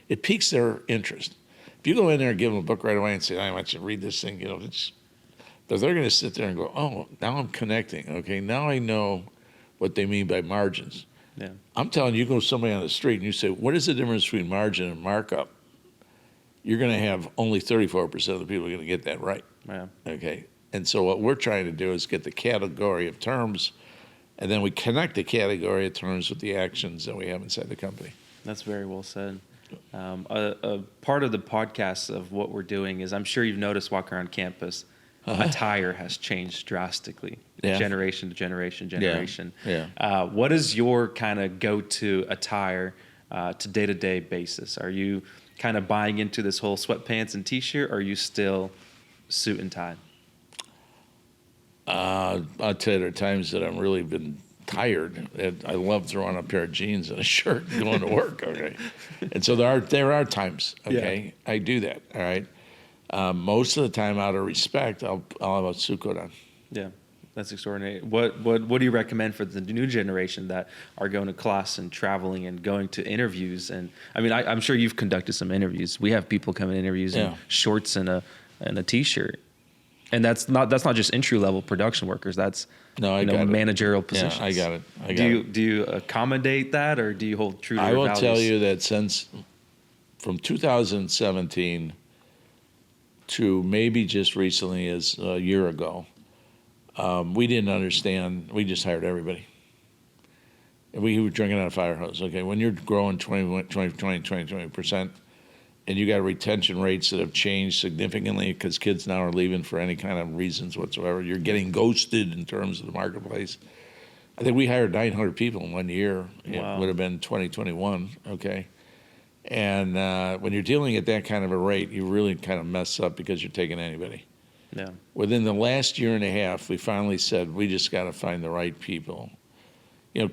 it piques their interest. If you go in there and give them a book right away and say, I want you to read this thing, but they're going to sit there and go, oh, now I'm connecting. Okay, now I know what they mean by margins. Yeah. I'm telling you, go to somebody on the street and you say, what is the difference between margin and markup? You're going to have only 34% of the people are going to get that right. Yeah. Okay. And so what we're trying to do is get the category of terms, and then we connect the category of terms with the actions that we have inside the company. That's very well said. A part of the podcast of what we're doing is, I'm sure you've noticed walking around campus, attire has changed drastically, generation to generation. Yeah. What is your kind of go-to attire to day-to-day basis? Are you kind of buying into this whole sweatpants and t-shirt, or are you still suit and tie? I'll tell you, there are times that I've really been tired. And I love throwing on a pair of jeans and a shirt and going to work. Okay, and so there are times. Okay, I do that. All right. Most of the time, out of respect, I'll have a suit coat on. Yeah, that's extraordinary. What do you recommend for the new generation that are going to class and traveling and going to interviews? And I mean, I'm sure you've conducted some interviews. We have people come in interviews in shorts and a t-shirt. And that's not just entry level production workers. That's managerial positions. Yeah, I got it. Do you accommodate that, or do you hold true to your values? I will tell you that since from 2017 to maybe just recently, as a year ago, we didn't understand. We just hired everybody. And we were drinking out of a fire hose. Okay, when you're growing 20%. And you got retention rates that have changed significantly because kids now are leaving for any kind of reasons whatsoever. You're getting ghosted in terms of the marketplace. I think we hired 900 people in 1 year. Wow. It would have been 2021, okay? And when you're dealing at that kind of a rate, you really kind of mess up because you're taking anybody. Yeah. Within the last year and a half, we finally said, we just got to find the right people.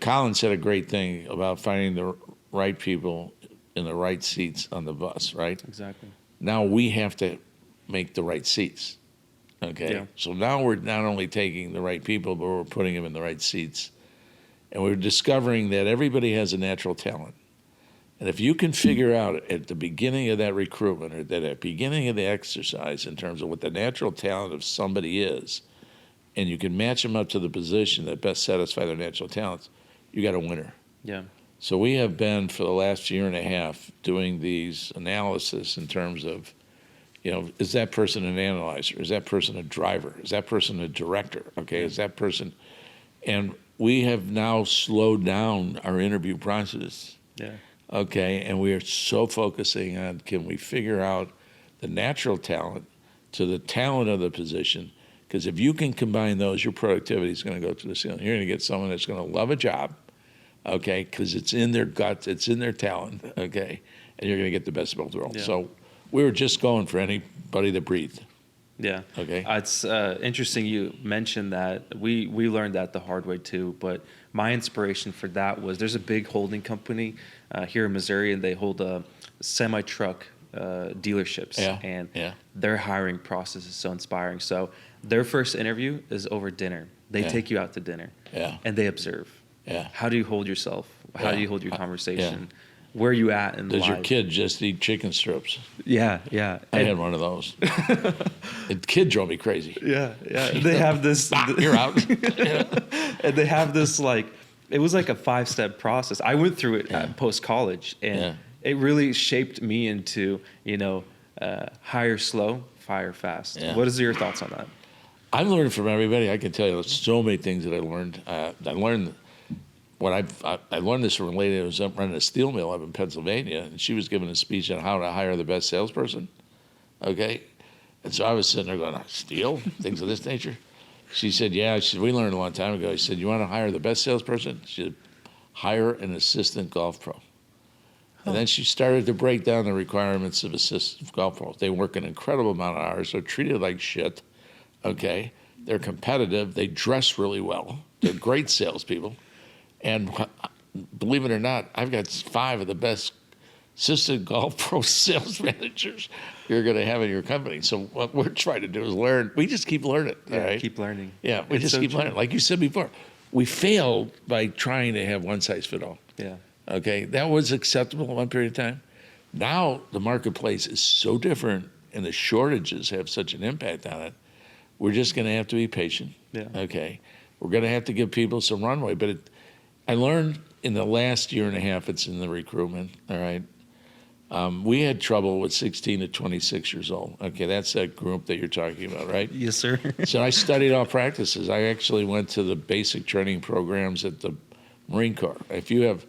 Colin said a great thing about finding the right people in the right seats on the bus, right? Exactly. Now we have to make the right seats, okay? Yeah. So now we're not only taking the right people, but we're putting them in the right seats. And we're discovering that everybody has a natural talent. And if you can figure out at the beginning of that recruitment, or at the beginning of the exercise, in terms of what the natural talent of somebody is, and you can match them up to the position that best satisfy their natural talents, you got a winner. Yeah. So we have been, for the last year and a half, doing these analysis in terms of, is that person an analyzer? Is that person a driver? Is that person a director? Okay, is that person? And we have now slowed down our interview process. Yeah. Okay, and we are so focusing on, can we figure out the natural talent to the talent of the position? Because if you can combine those, your productivity is going to go to the ceiling. You're going to get someone that's going to love a job, okay, because it's in their guts, it's in their talent, okay, and you're going to get the best of both worlds. Yeah. So we were just going for anybody that breathed. Yeah. Okay. It's interesting you mentioned that. We learned that the hard way too. But my inspiration for that was there's a big holding company here in Missouri, and they hold semi-truck dealerships. Yeah. And Yeah. their hiring process is so inspiring. So their first interview is over dinner. They Yeah. take you out to dinner. Yeah. And they observe. Yeah. How do you hold yourself? How Yeah. do you hold your conversation? Where are you at in Does life? your kid just eat chicken strips? Yeah, yeah. I had one of those. The kid drove me crazy. Yeah, yeah. They have this. You're out. And they have this it was like a 5-step process. I went through it at post college, and it really shaped me into hire slow, fire fast. Yeah. What is your thoughts on that? I've learned from everybody. I can tell you so many things that I learned. I learned I learned this from a lady that was up running a steel mill up in Pennsylvania, and she was giving a speech on how to hire the best salesperson. Okay, and so I was sitting there going, "Steel, things of this nature." She said, "Yeah." She said, "We learned a long time ago." She said, "You want to hire the best salesperson? She said, hire an assistant golf pro." And then she started to break down the requirements of assistant golf pros. They work an incredible amount of hours. They're treated like shit. Okay, they're competitive. They dress really well. They're great salespeople. And believe it or not, I've got 5 of the best assistant golf pro sales managers you're going to have in your company. So what we're trying to do is learn. We just keep learning. Yeah, all right? keep learning. Yeah, we It's just so keep true. learning. Like you said before, we failed by trying to have one size fit all. Yeah. Okay, that was acceptable at one period of time. Now the marketplace is so different, and the shortages have such an impact on it. We're just going to have to be patient. Yeah. Okay, we're going to have to give people some runway. But I learned in the last year and a half, it's in the recruitment. All right, we had trouble with 16 to 26 years old. Okay, that's that group that you're talking about, right? Yes, sir. So I studied all practices. I actually went to the basic training programs at the Marine Corps. If you have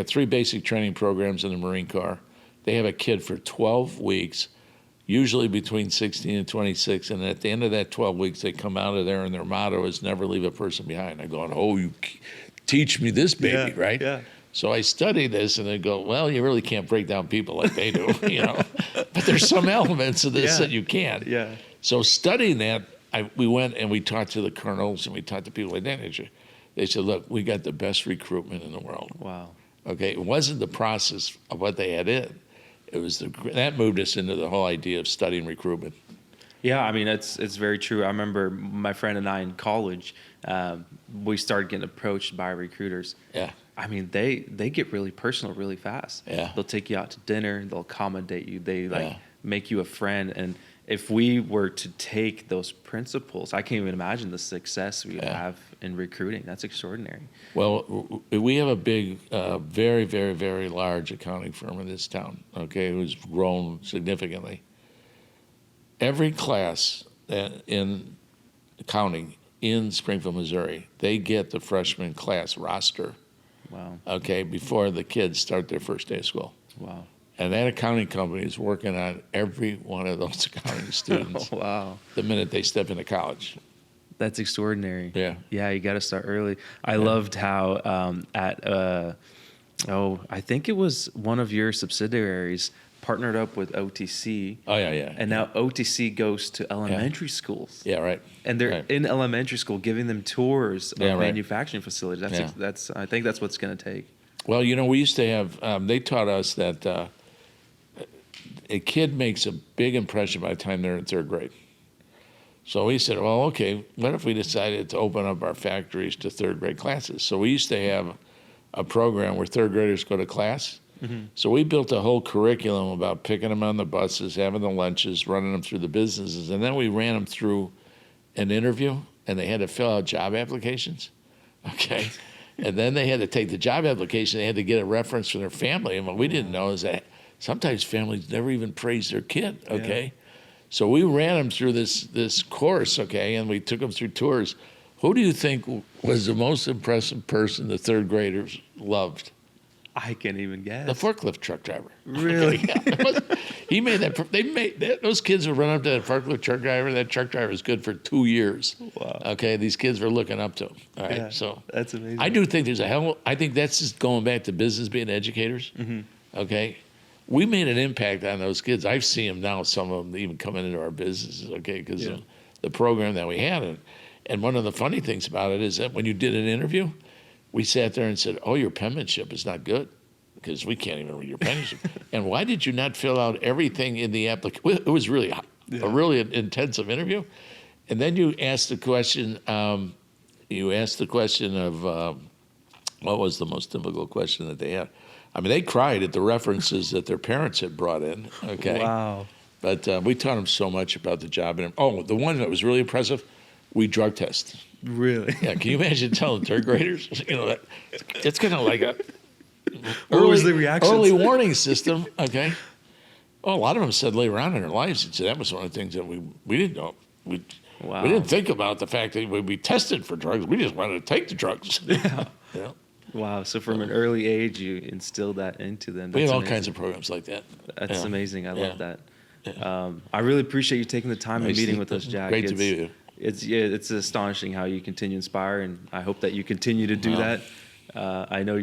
3 basic training programs in the Marine Corps, they have a kid for 12 weeks, usually between 16 and 26, and at the end of that 12 weeks, they come out of there, and their motto is never leave a person behind. I'm going, oh, you teach me this, baby, Yeah, right? yeah. So I study this, and they go, well, you really can't break down people like they do, But there's some elements of this that you can. Yeah. So studying that, we went and we talked to the colonels and we talked to people like that nature. They said, look, we got the best recruitment in the world. Wow. Okay, it wasn't the process of what they had in. It was that moved us into the whole idea of studying recruitment. Yeah, I mean, it's very true. I remember my friend and I in college, we started getting approached by recruiters. Yeah. I mean, they get really personal really fast. Yeah. They'll take you out to dinner. They'll accommodate you. They Yeah. make you a friend. And if we were to take those principles, I can't even imagine the success we have in recruiting. That's extraordinary. Well, we have a big, very, very, very large accounting firm in this town, okay, who's grown significantly. Every class in accounting in Springfield, Missouri, they get the freshman class roster, Wow. okay, before the kids start their first day of school. Wow. And that accounting company is working on every one of those accounting students Wow. the minute they step into college. That's extraordinary. Yeah. Yeah, you got to start early. I loved how I think it was one of your subsidiaries partnered up with OTC. Oh, yeah. And now OTC goes to elementary schools. Yeah, right. And they're Right. in elementary school giving them tours of Yeah, right. manufacturing facilities. I think that's what's going to take. Well, we used to have, they taught us that a kid makes a big impression by the time they're in 3rd grade. So we said, well, okay, what if we decided to open up our factories to 3rd grade classes? So we used to have a program where 3rd graders go to class. Mm-hmm. So we built a whole curriculum about picking them on the buses, having the lunches, running them through the businesses, and then we ran them through an interview, and they had to fill out job applications, okay? And then they had to take the job application, they had to get a reference from their family, and what we didn't know is that sometimes families never even praise their kid, okay? Yeah. So we ran them through this course, okay, and we took them through tours. Who do you think was the most impressive person the 3rd graders loved? I can't even guess. The forklift truck driver. Really? He made that. Those kids would run up to that forklift truck driver. That truck driver was good for 2 years. Wow. Okay, these kids were looking up to him. All right, Yeah, so that's amazing. I do think I think that's just going back to business being educators. Mm-hmm. Okay, we made an impact on those kids. I've seen them now, some of them even coming into our businesses, okay, because of the program that we had. And one of the funny things about it is that when you did an interview, we sat there and said, oh, your penmanship is not good because we can't even read your penmanship. And why did you not fill out everything in the application? It was really a really intensive interview. And then you asked the question, of what was the most difficult question that they had? I mean, they cried at the references that their parents had brought in, okay? Wow. But we taught them so much about the job. And the one that was really impressive, we drug test. Really? Yeah, can you imagine telling third graders? It's kind of like a What was the reaction? early warning system, okay? Well, a lot of them said later on in their lives, that was one of the things that we didn't know. We didn't think about the fact that we'd be tested for drugs. We just wanted to take the drugs. Yeah. Wow. So from an early age, you instilled that into them. We had all kinds of programs like that. That's amazing. I love that. I really appreciate you taking the time and meeting with us, Jack. Great to be with you. It's astonishing how you continue to inspire, and I hope that you continue to do that. I know